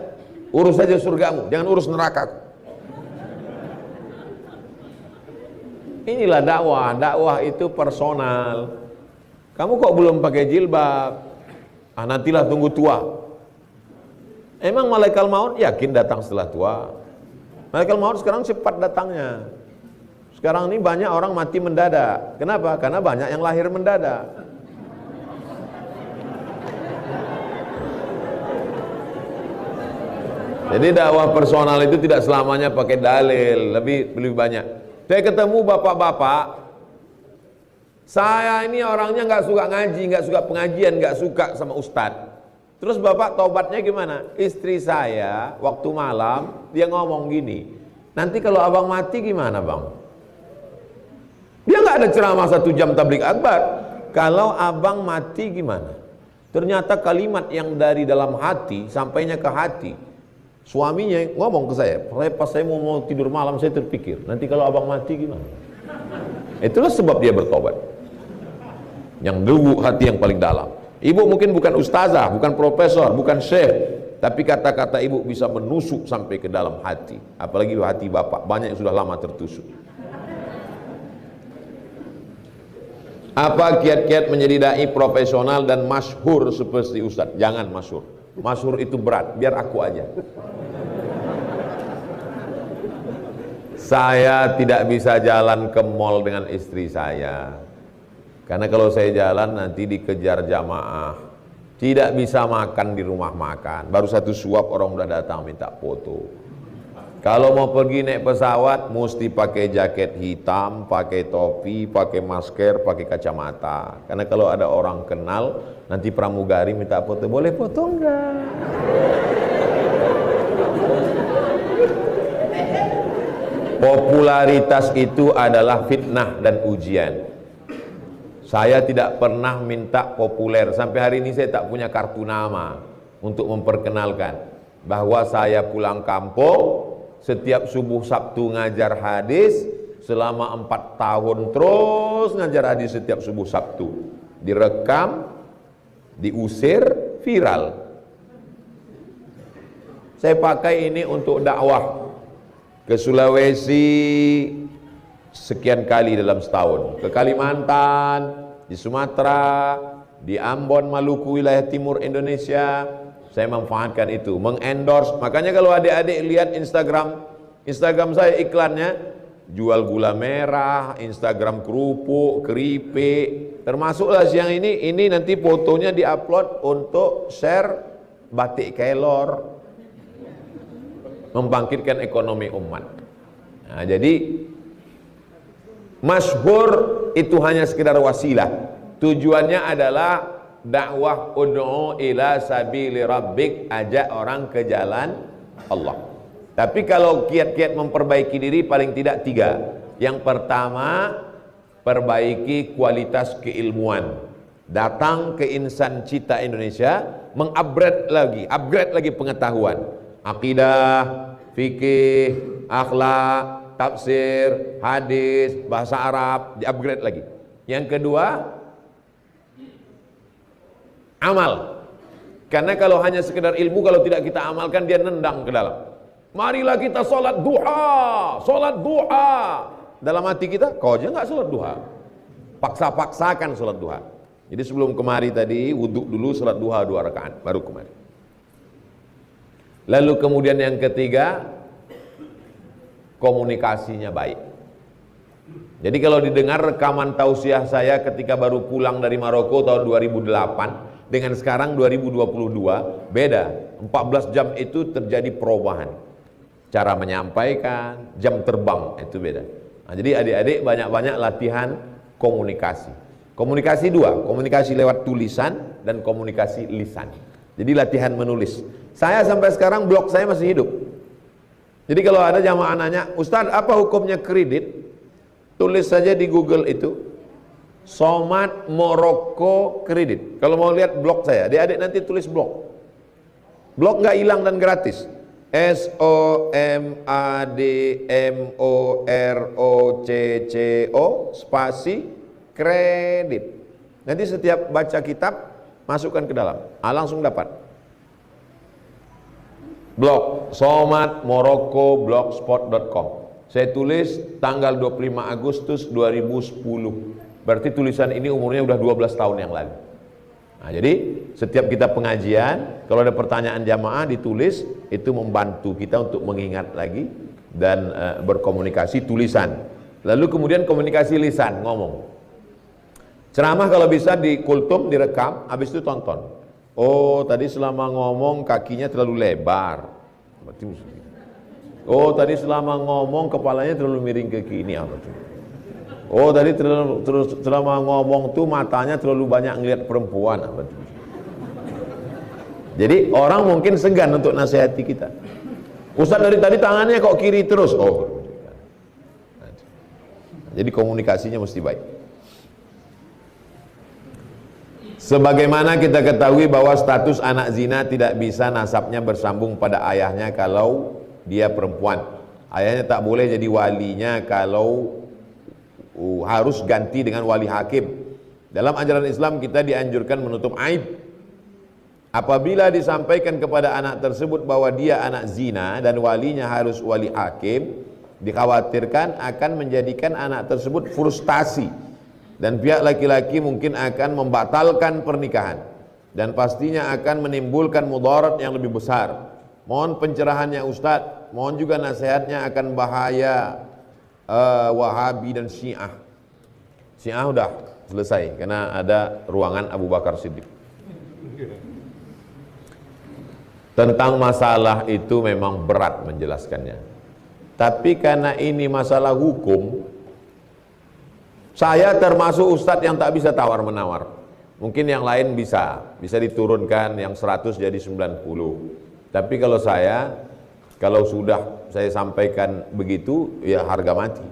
Urus saja surgamu, jangan urus nerakaku. Inilah dakwah. Dakwah itu personal. Kamu kok belum pakai jilbab? Ah, nantilah tunggu tua. Emang malaikat maut yakin datang setelah tua? Malaikat maut sekarang cepat datangnya. Sekarang ini banyak orang mati mendadak. Kenapa? Karena banyak yang lahir mendadak. Jadi dakwah personal itu tidak selamanya pakai dalil, lebih banyak. Saya ketemu bapak-bapak, saya ini orangnya nggak suka ngaji, nggak suka pengajian, nggak suka sama ustadz. Terus bapak taubatnya gimana? Istri saya waktu malam dia ngomong gini, nanti kalau abang mati gimana bang? Dia nggak ada ceramah 1 jam tabligh akbar. Kalau abang mati gimana? Ternyata kalimat yang dari dalam hati sampainya ke hati. Suaminya ngomong ke saya, pas saya mau tidur malam saya terpikir, nanti kalau abang mati gimana? Itulah sebab dia bertobat. Yang dulu hati yang paling dalam. Ibu mungkin bukan ustazah, bukan profesor, bukan syekh, tapi kata-kata ibu bisa menusuk sampai ke dalam hati. Apalagi hati bapak, banyak yang sudah lama tertusuk. Apa kiat-kiat menjadi dai profesional dan masyhur seperti ustadz? Jangan masyhur. Masyhur itu berat, biar aku aja. Saya tidak bisa jalan ke mall dengan istri saya. Karena kalau saya jalan nanti dikejar jamaah. Tidak bisa makan di rumah makan. Baru 1 suap orang udah datang minta foto. Kalau mau pergi naik pesawat mesti pakai jaket hitam, pakai topi, pakai masker, pakai kacamata. Karena kalau ada orang kenal, nanti pramugari minta foto, boleh foto enggak? Popularitas itu adalah fitnah dan ujian. Saya tidak pernah minta populer. Sampai hari ini saya tak punya kartu nama untuk memperkenalkan bahwa saya pulang kampung, setiap subuh Sabtu ngajar hadis selama 4 tahun terus ngajar hadis setiap subuh Sabtu. Direkam, diusir, viral. Saya pakai ini untuk dakwah ke Sulawesi sekian kali dalam setahun, ke Kalimantan, di Sumatera, di Ambon, Maluku, wilayah timur Indonesia. Saya memanfaatkan itu, mengendorse. Makanya kalau adik-adik lihat Instagram saya iklannya, jual gula merah, Instagram kerupuk, keripik, termasuklah siang ini nanti fotonya diupload untuk share batik kelor, membangkitkan ekonomi umat. Nah, jadi masyhur itu hanya sekedar wasilah. Tujuannya adalah dakwah ud'u ila sabili rabbik, ajak orang ke jalan Allah. Tapi kalau kiat-kiat memperbaiki diri paling tidak 3. Yang pertama, perbaiki kualitas keilmuan. Datang ke Insan Cita Indonesia, upgrade lagi pengetahuan. Akidah, fikih, akhlak, tafsir, hadis, bahasa Arab, di-upgrade lagi. Yang kedua, amal. Karena kalau hanya sekedar ilmu, kalau tidak kita amalkan, dia nendang ke dalam. Marilah kita sholat duha, sholat duha. Dalam hati kita, kau aja nggak sholat duha. Paksa-paksakan sholat duha. Jadi sebelum kemari tadi, wudhu dulu, sholat duha 2 rakaat, baru kemari. Lalu kemudian yang ketiga, komunikasinya baik. Jadi kalau didengar rekaman tausiah saya ketika baru pulang dari Maroko tahun 2008, dengan sekarang 2022, beda. 14 jam itu terjadi perubahan. Cara menyampaikan, jam terbang, itu beda. Nah, jadi adik-adik banyak-banyak latihan komunikasi. Komunikasi 2, komunikasi lewat tulisan dan komunikasi lisan. Jadi latihan menulis. Saya sampai sekarang blog saya masih hidup. Jadi kalau ada jamaah nanya, Ustadz apa hukumnya kredit? Tulis saja di Google itu, Somad Moroko kredit. Kalau mau lihat blog saya, adik-adik nanti tulis blog. Blog nggak hilang dan gratis. SOMADMOROCCO spasi kredit. Nanti setiap baca kitab masukkan ke dalam, langsung dapat. Blog Somad Moroko blogspot.com. Saya tulis tanggal 25 Agustus 2010. Berarti tulisan ini umurnya udah 12 tahun yang lalu. Nah, jadi setiap kita pengajian, kalau ada pertanyaan jamaah ditulis, itu membantu kita untuk mengingat lagi dan berkomunikasi tulisan. Lalu kemudian komunikasi lisan, ngomong. Ceramah kalau bisa di kultum, direkam, habis itu tonton. Oh, tadi selama ngomong kakinya terlalu lebar. Oh, tadi selama ngomong kepalanya terlalu miring ke kiri. Oh, tadi selama ngomong tuh matanya terlalu banyak ngelihat perempuan. Jadi orang mungkin segan untuk nasihati kita. Ustaz dari tadi tangannya kok kiri terus. Oh. Jadi komunikasinya mesti baik. Sebagaimana kita ketahui bahwa status anak zina tidak bisa nasabnya bersambung pada ayahnya kalau dia perempuan. Ayahnya tak boleh jadi walinya kalau harus ganti dengan wali hakim. Dalam ajaran Islam kita dianjurkan menutup aib. Apabila disampaikan kepada anak tersebut bahwa dia anak zina dan walinya harus wali hakim, dikhawatirkan akan menjadikan anak tersebut frustasi dan pihak laki-laki mungkin akan membatalkan pernikahan dan pastinya akan menimbulkan mudarat yang lebih besar. Mohon pencerahannya Ustadz, mohon juga nasihatnya akan bahaya Wahabi dan Syiah. Syiah udah selesai karena ada ruangan Abu Bakar Siddiq. Tentang masalah itu memang berat menjelaskannya. Tapi karena ini masalah hukum, saya termasuk ustadz yang tak bisa tawar-menawar. Mungkin yang lain bisa diturunkan yang 100 jadi 90. Tapi kalau sudah saya sampaikan begitu, ya harga mati.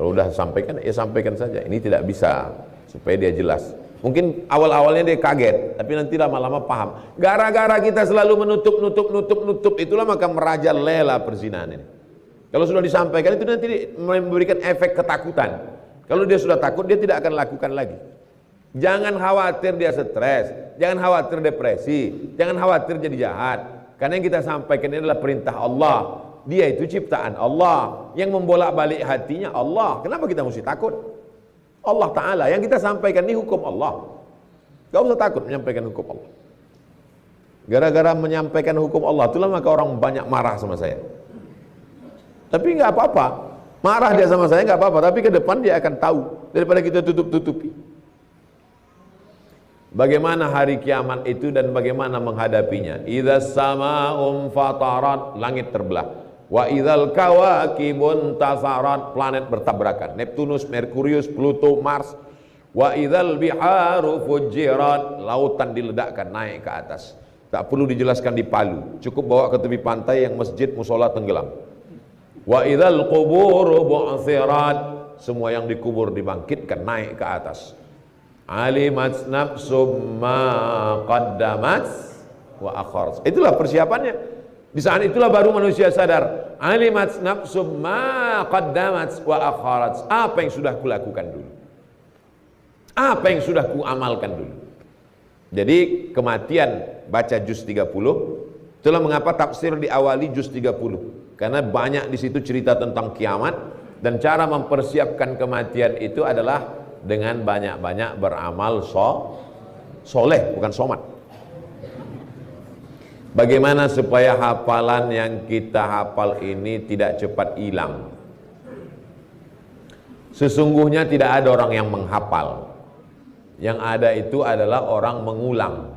Kalau udah sampaikan, ya sampaikan saja. Ini tidak bisa, supaya dia jelas. Mungkin awal-awalnya dia kaget, tapi nanti lama-lama paham. Gara-gara kita selalu menutup, itulah maka merajalela perzinahan ini. Kalau sudah disampaikan itu nanti memberikan efek ketakutan. Kalau dia sudah takut, dia tidak akan lakukan lagi. Jangan khawatir dia stres, jangan khawatir depresi, jangan khawatir jadi jahat. Karena yang kita sampaikan ini adalah perintah Allah. Dia itu ciptaan Allah, yang membolak-balik hatinya Allah. Kenapa kita mesti takut? Allah Ta'ala, yang kita sampaikan ini hukum Allah. Gak usah takut menyampaikan hukum Allah. Gara-gara menyampaikan hukum Allah, itulah maka orang banyak marah sama saya. Tapi nggak apa-apa, marah dia sama saya nggak apa-apa, tapi ke depan dia akan tahu daripada kita tutup-tutupi. Bagaimana hari kiamat itu dan bagaimana menghadapinya? Idzas sama'um fatarat, langit terbelah. Wa idzal kawakibun tasarat, planet bertabrakan. Neptunus, Merkurius, Pluto, Mars. Wa idzal biharu fujirat, lautan diledakkan naik ke atas. Tak perlu dijelaskan di Palu, cukup bawa ke tepi pantai yang masjid musola tenggelam. Wa idzal quburu bu'thirat, semua yang dikubur dibangkitkan naik ke atas. Alimat nafsum ma qaddamat wa akharat. Itulah persiapannya. Di saat itulah baru manusia sadar. Alimat nafsum ma qaddamat wa akharat. Apa yang sudah kulakukan dulu? Apa yang sudah kuamalkan dulu? Jadi kematian baca juz 30. Itulah mengapa tafsir diawali juz 30. Karena banyak di situ cerita tentang kiamat dan cara mempersiapkan kematian itu adalah dengan banyak-banyak beramal soleh, bukan somat. Bagaimana supaya hafalan yang kita hafal ini tidak cepat hilang? Sesungguhnya tidak ada orang yang menghafal. Yang ada itu adalah orang mengulang.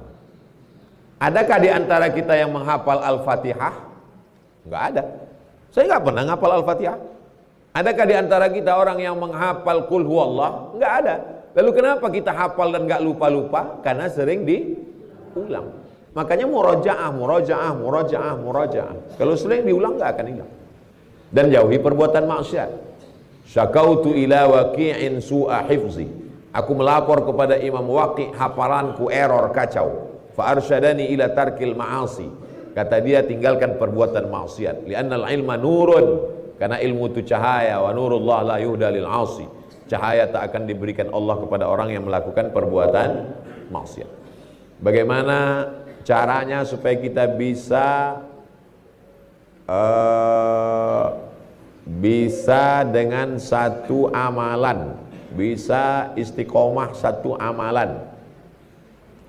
Adakah di antara kita yang menghafal Al-Fatihah? Enggak ada. Saya enggak pernah menghafal Al-Fatihah. Adakah di antara kita orang yang menghafal Qul Huwallah? Enggak ada. Lalu kenapa kita hafal dan enggak lupa-lupa? Karena sering diulang. Makanya murajaah. Kalau sering diulang enggak akan hilang. Dan jauhi perbuatan maksiat. Syakautu ila waqi'in su'a hifzi. Aku melapor kepada Imam Waqi' hafalanku error kacau. Fa arsyadani ila tarkil ma'asi. Kata dia tinggalkan perbuatan maksiat. Li'annal ilma nurun. Karena ilmu itu cahaya, wa nurullah la yuhda lil 'asi. Cahaya tak akan diberikan Allah kepada orang yang melakukan perbuatan maksiat. Bagaimana caranya supaya kita bisa dengan satu amalan, bisa istiqomah satu amalan.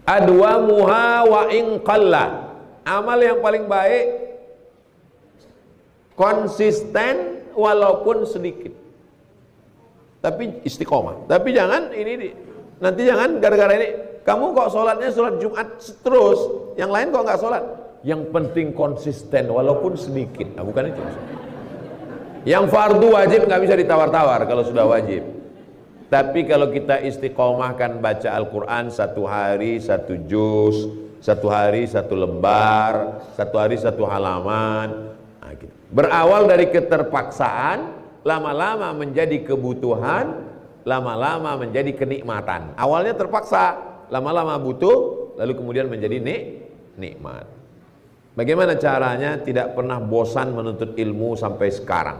Adwamuha wa in qalla. Amal yang paling baik konsisten walaupun sedikit, tapi istiqomah. Tapi jangan nanti jangan gara-gara ini kamu kok sholatnya sholat Jumat terus, yang lain kok nggak sholat. Yang penting konsisten walaupun sedikit. Nah, bukan itu. Yang fardu wajib nggak bisa ditawar-tawar kalau sudah wajib. Tapi kalau kita istiqomahkan baca Al-Quran satu hari satu juz, satu hari satu lembar, satu hari satu halaman. Berawal dari keterpaksaan, lama-lama menjadi kebutuhan, lama-lama menjadi kenikmatan. Awalnya terpaksa, lama-lama butuh, lalu kemudian menjadi nikmat. Bagaimana caranya tidak pernah bosan menuntut ilmu sampai sekarang?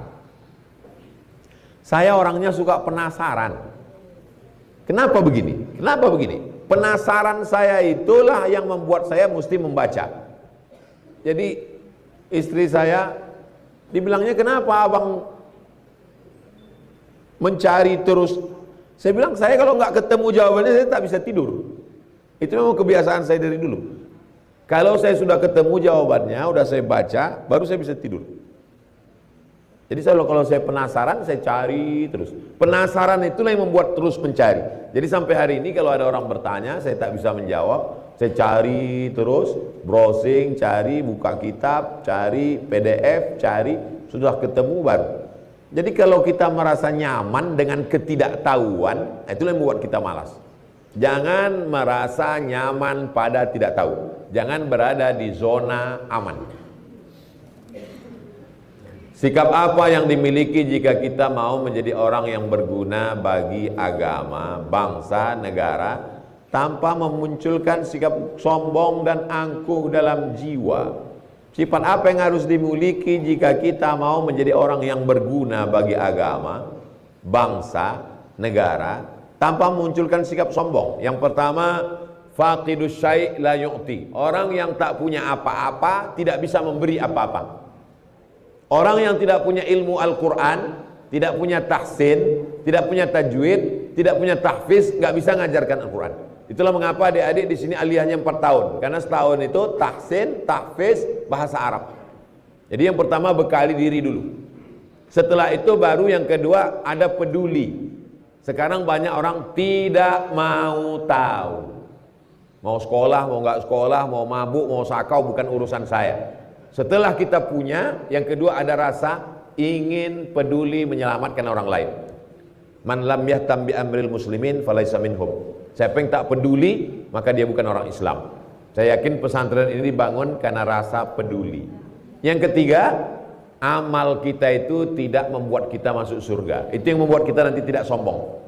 Saya orangnya suka penasaran. Kenapa begini? Kenapa begini? Penasaran saya itulah yang membuat saya mesti membaca. Jadi istri saya dibilangnya, kenapa abang mencari terus? Saya bilang, saya kalau nggak ketemu jawabannya saya tak bisa tidur. Itu memang kebiasaan saya dari dulu. Kalau saya sudah ketemu jawabannya, udah saya baca, baru saya bisa tidur. Jadi kalau saya penasaran, saya cari terus. Penasaran itulah yang membuat terus mencari. Jadi sampai hari ini kalau ada orang bertanya, saya tak bisa menjawab. Saya cari terus, browsing, cari, buka kitab, cari PDF, cari, sudah ketemu baru. Jadi kalau kita merasa nyaman dengan ketidaktahuan, itulah yang membuat kita malas. Jangan merasa nyaman pada tidak tahu. Jangan berada di zona aman. Sikap apa yang dimiliki jika kita mau menjadi orang yang berguna bagi agama, bangsa, negara, tanpa memunculkan sikap sombong dan angkuh dalam jiwa? Sifat apa yang harus dimiliki jika kita mau menjadi orang yang berguna bagi agama, bangsa, negara, tanpa memunculkan sikap sombong? Yang pertama, faqidus syai' la yu'ti. Orang yang tak punya apa-apa tidak bisa memberi apa-apa. Orang yang tidak punya ilmu Al-Quran, tidak punya tahsin, tidak punya tajwid, tidak punya tahfiz, nggak bisa ngajarkan Al-Quran. Itulah mengapa adik-adik di sini aliyahnya 4 tahun, karena setahun itu tahsin, tahfiz, bahasa Arab. Jadi yang pertama bekali diri dulu. Setelah itu baru yang kedua ada peduli. Sekarang banyak orang tidak mau tahu. Mau sekolah, mau nggak sekolah, mau mabuk, mau sakau, bukan urusan saya. Setelah kita punya, yang kedua ada rasa ingin peduli menyelamatkan orang lain. Man lam yahtam bi amril muslimin falaisa minhum. Siapa yang tak peduli, maka dia bukan orang Islam. Saya yakin pesantren ini dibangun karena rasa peduli. Yang ketiga, amal kita itu tidak membuat kita masuk surga. Itu yang membuat kita nanti tidak sombong.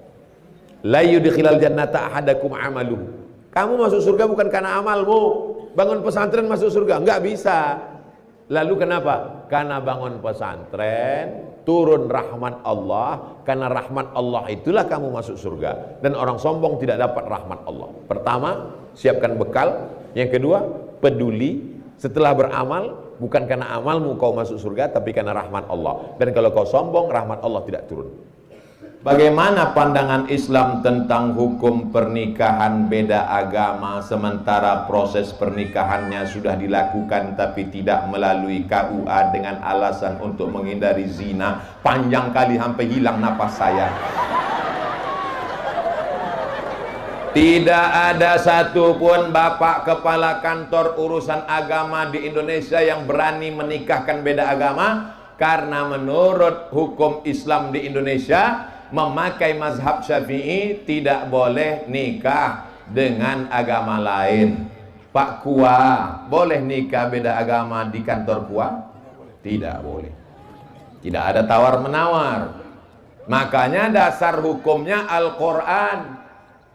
La yudkhilal jannata ahadakum amaluhu. Kamu masuk surga bukan karena amalmu. Bangun pesantren masuk surga, enggak bisa. Lalu kenapa? Karena bangun pesantren, turun rahmat Allah. Karena rahmat Allah itulah kamu masuk surga. Dan orang sombong tidak dapat rahmat Allah. Pertama, siapkan bekal. Yang kedua, peduli. Setelah beramal, bukan karena amalmu kau masuk surga, tapi karena rahmat Allah. Dan kalau kau sombong, rahmat Allah tidak turun. Bagaimana pandangan Islam tentang hukum pernikahan beda agama sementara proses pernikahannya sudah dilakukan tapi tidak melalui KUA dengan alasan untuk menghindari zina? Panjang kali sampai hilang napas saya. Tidak ada satupun bapak kepala kantor urusan agama di Indonesia yang berani menikahkan beda agama, karena menurut hukum Islam di Indonesia, memakai mazhab Syafi'i tidak boleh nikah dengan agama lain. Pak Kua, boleh nikah beda agama di kantor Kua? Tidak boleh. Tidak ada tawar-menawar. Makanya dasar hukumnya Al-Quran.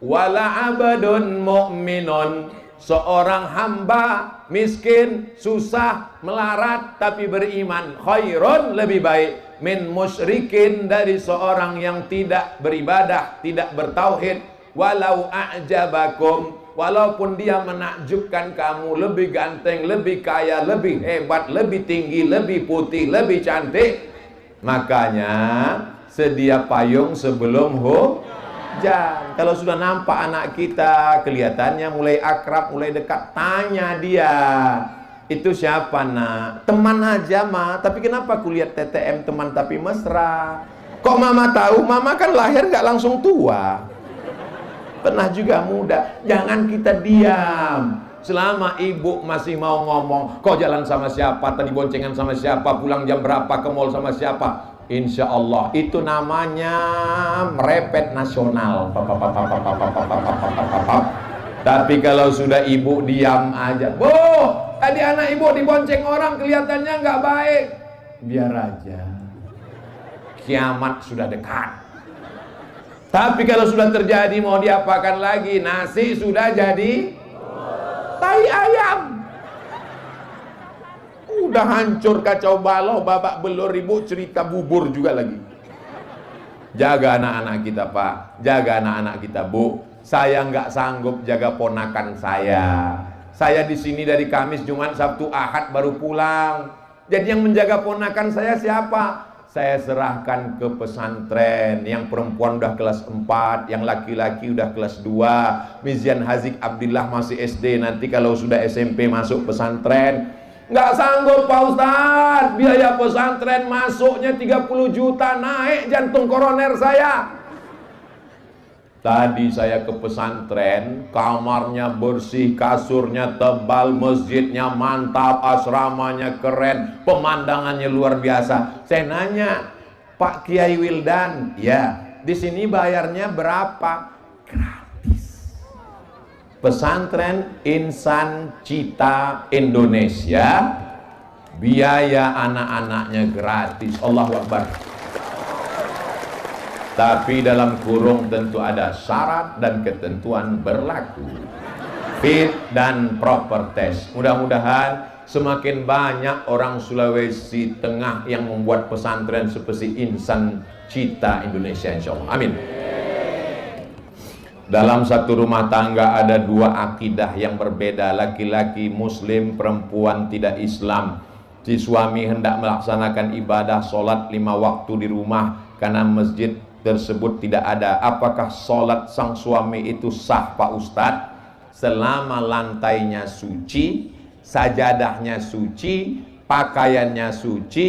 Wala abadun mu'minun, seorang hamba miskin, susah, melarat tapi beriman, khairun, lebih baik, min musyrikin, dari seorang yang tidak beribadah, tidak bertauhid. Walau a'jabakum, walaupun dia menakjubkan kamu, lebih ganteng, lebih kaya, lebih hebat, lebih tinggi, lebih putih, lebih cantik. Makanya sedia payung sebelum hujan. Kalau sudah nampak anak kita kelihatannya mulai akrab, mulai dekat, tanya dia, itu siapa nak? Teman aja mah. Tapi kenapa kulihat TTM teman tapi mesra? Kok mama tahu? Mama kan lahir gak langsung tua, pernah juga muda. Jangan kita diam. Selama ibu masih mau ngomong, kok jalan sama siapa, tadi boncengan sama siapa, pulang jam berapa, ke mall sama siapa, insya Allah itu namanya merepet nasional. Tapi kalau sudah ibu diam aja, Bu, tadi anak ibu dibonceng orang kelihatannya nggak baik, biar aja, kiamat sudah dekat. Tapi kalau sudah terjadi, mau diapakan lagi? Nasi sudah jadi tai ayam. Udah hancur, kacau balau, babak belur, ibu cerita bubur juga lagi. Jaga anak-anak kita Pak, jaga anak-anak kita Bu. Saya nggak sanggup jaga ponakan saya. Saya di sini dari Kamis, Jumat, Sabtu, Ahad baru pulang. Jadi yang menjaga ponakan saya siapa? Saya serahkan ke pesantren. Yang perempuan udah kelas 4, yang laki-laki udah kelas 2. Mizian Hazik Abdillah masih SD, nanti kalau sudah SMP masuk pesantren. Nggak sanggup Pak Ustadz, biaya pesantren masuknya 30 juta, naik jantung koroner saya. Tadi saya ke pesantren, kamarnya bersih, kasurnya tebal, masjidnya mantap, asramanya keren, pemandangannya luar biasa. Saya nanya, Pak Kiai Wildan, ya, di sini bayarnya berapa? Gratis. Pesantren Insan Cita Indonesia, biaya anak-anaknya gratis. Allahu Akbar. Tapi dalam kurung tentu ada syarat dan ketentuan berlaku. Fit dan proper test. Mudah-mudahan semakin banyak orang Sulawesi Tengah yang membuat pesantren seperti Insan Cita Indonesia, insya Allah. Amin. Dalam satu rumah tangga ada dua akidah yang berbeda, laki-laki Muslim, perempuan tidak Islam. Si suami hendak melaksanakan ibadah sholat 5 waktu di rumah karena masjid tersebut tidak ada. Apakah sholat sang suami itu sah Pak Ustadz? Selama lantainya suci, sajadahnya suci, pakaiannya suci,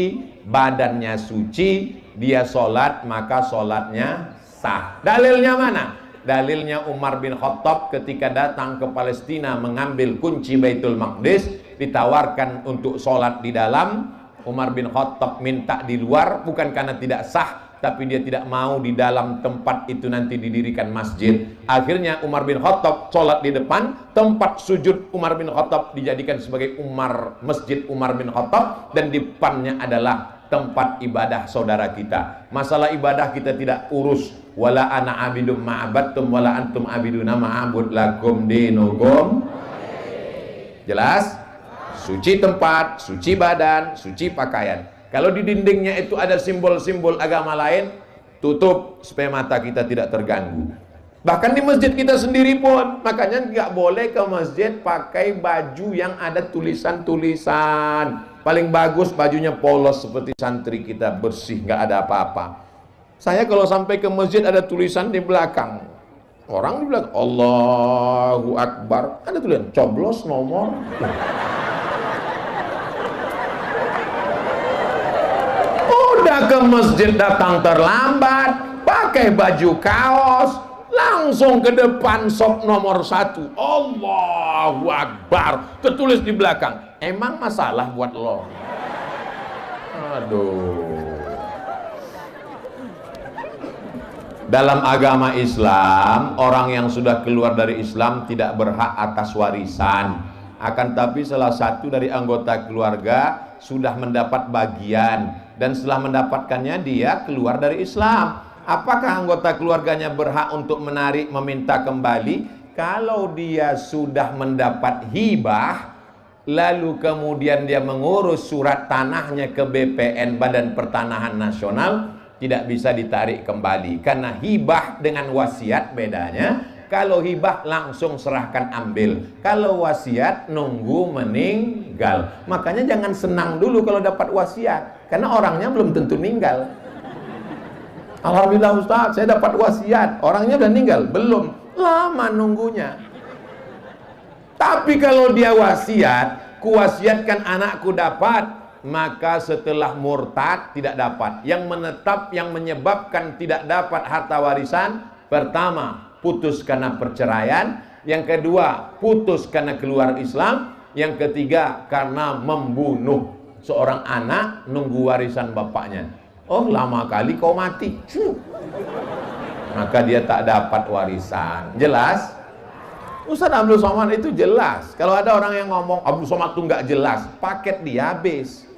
badannya suci, dia sholat, maka sholatnya sah. Dalilnya mana? Dalilnya Umar bin Khattab ketika datang ke Palestina mengambil kunci Baitul Maqdis, ditawarkan untuk sholat di dalam. Umar bin Khattab minta di luar, bukan karena tidak sah, tapi dia tidak mau di dalam tempat itu nanti didirikan masjid. Akhirnya Umar bin Khattab sholat di depan, tempat sujud Umar bin Khattab dijadikan sebagai Masjid Umar bin Khattab, dan di depannya adalah tempat ibadah saudara kita. Masalah ibadah kita tidak urus. Wala ana abidum ma'abattum wala antum abiduna ma'abud lakum dinukum. Jelas? Suci tempat, suci badan, suci pakaian. Kalau di dindingnya itu ada simbol-simbol agama lain, tutup supaya mata kita tidak terganggu. Bahkan di masjid kita sendiri pun, makanya nggak boleh ke masjid pakai baju yang ada tulisan-tulisan. Paling bagus bajunya polos seperti santri kita, bersih, nggak ada apa-apa. Saya kalau sampai ke masjid ada tulisan di belakang, orang di belakang Allahu Akbar, ada tulisan coblos nomor. Udah ke masjid datang terlambat, pakai baju kaos, langsung ke depan sop nomor 1, Allahu Akbar, tertulis di belakang. Emang masalah buat lo? Aduh. Dalam agama Islam, orang yang sudah keluar dari Islam tidak berhak atas warisan. Akan tapi salah satu dari anggota keluarga sudah mendapat bagian, dan setelah mendapatkannya dia keluar dari Islam. Apakah anggota keluarganya berhak untuk menarik, meminta kembali? Kalau dia sudah mendapat hibah, lalu kemudian dia mengurus surat tanahnya ke BPN, Badan Pertanahan Nasional, tidak bisa ditarik kembali. Karena hibah dengan wasiat bedanya. Kalau hibah langsung serahkan ambil. Kalau wasiat nunggu meninggal. Makanya jangan senang dulu kalau dapat wasiat, karena orangnya belum tentu meninggal. Alhamdulillah Ustaz, saya dapat wasiat, orangnya udah meninggal? Belum, lama nunggunya. Tapi kalau dia wasiat, kuwasiatkan anakku dapat, maka setelah murtad tidak dapat. Yang menetap, yang menyebabkan tidak dapat harta warisan, pertama, putus karena perceraian. Yang kedua, putus karena keluar Islam. Yang ketiga, karena membunuh seorang anak nunggu warisan bapaknya. Oh, lama kali kau mati, maka dia tak dapat warisan. Jelas? Ustaz Abdul Somad itu jelas. Kalau ada orang yang ngomong Abdul Somad itu nggak jelas, paket dia habis.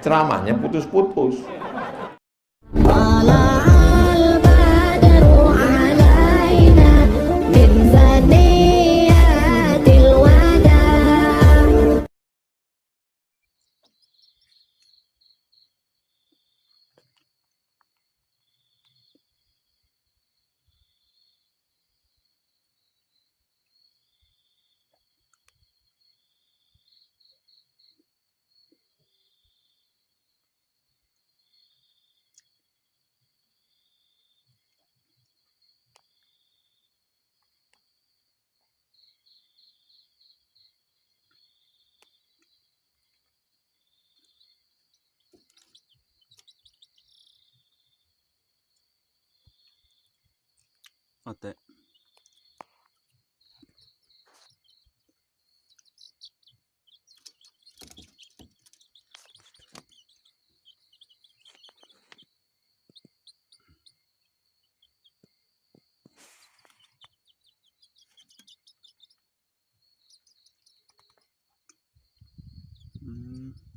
Ceramahnya putus-putus. Oke. Hmm.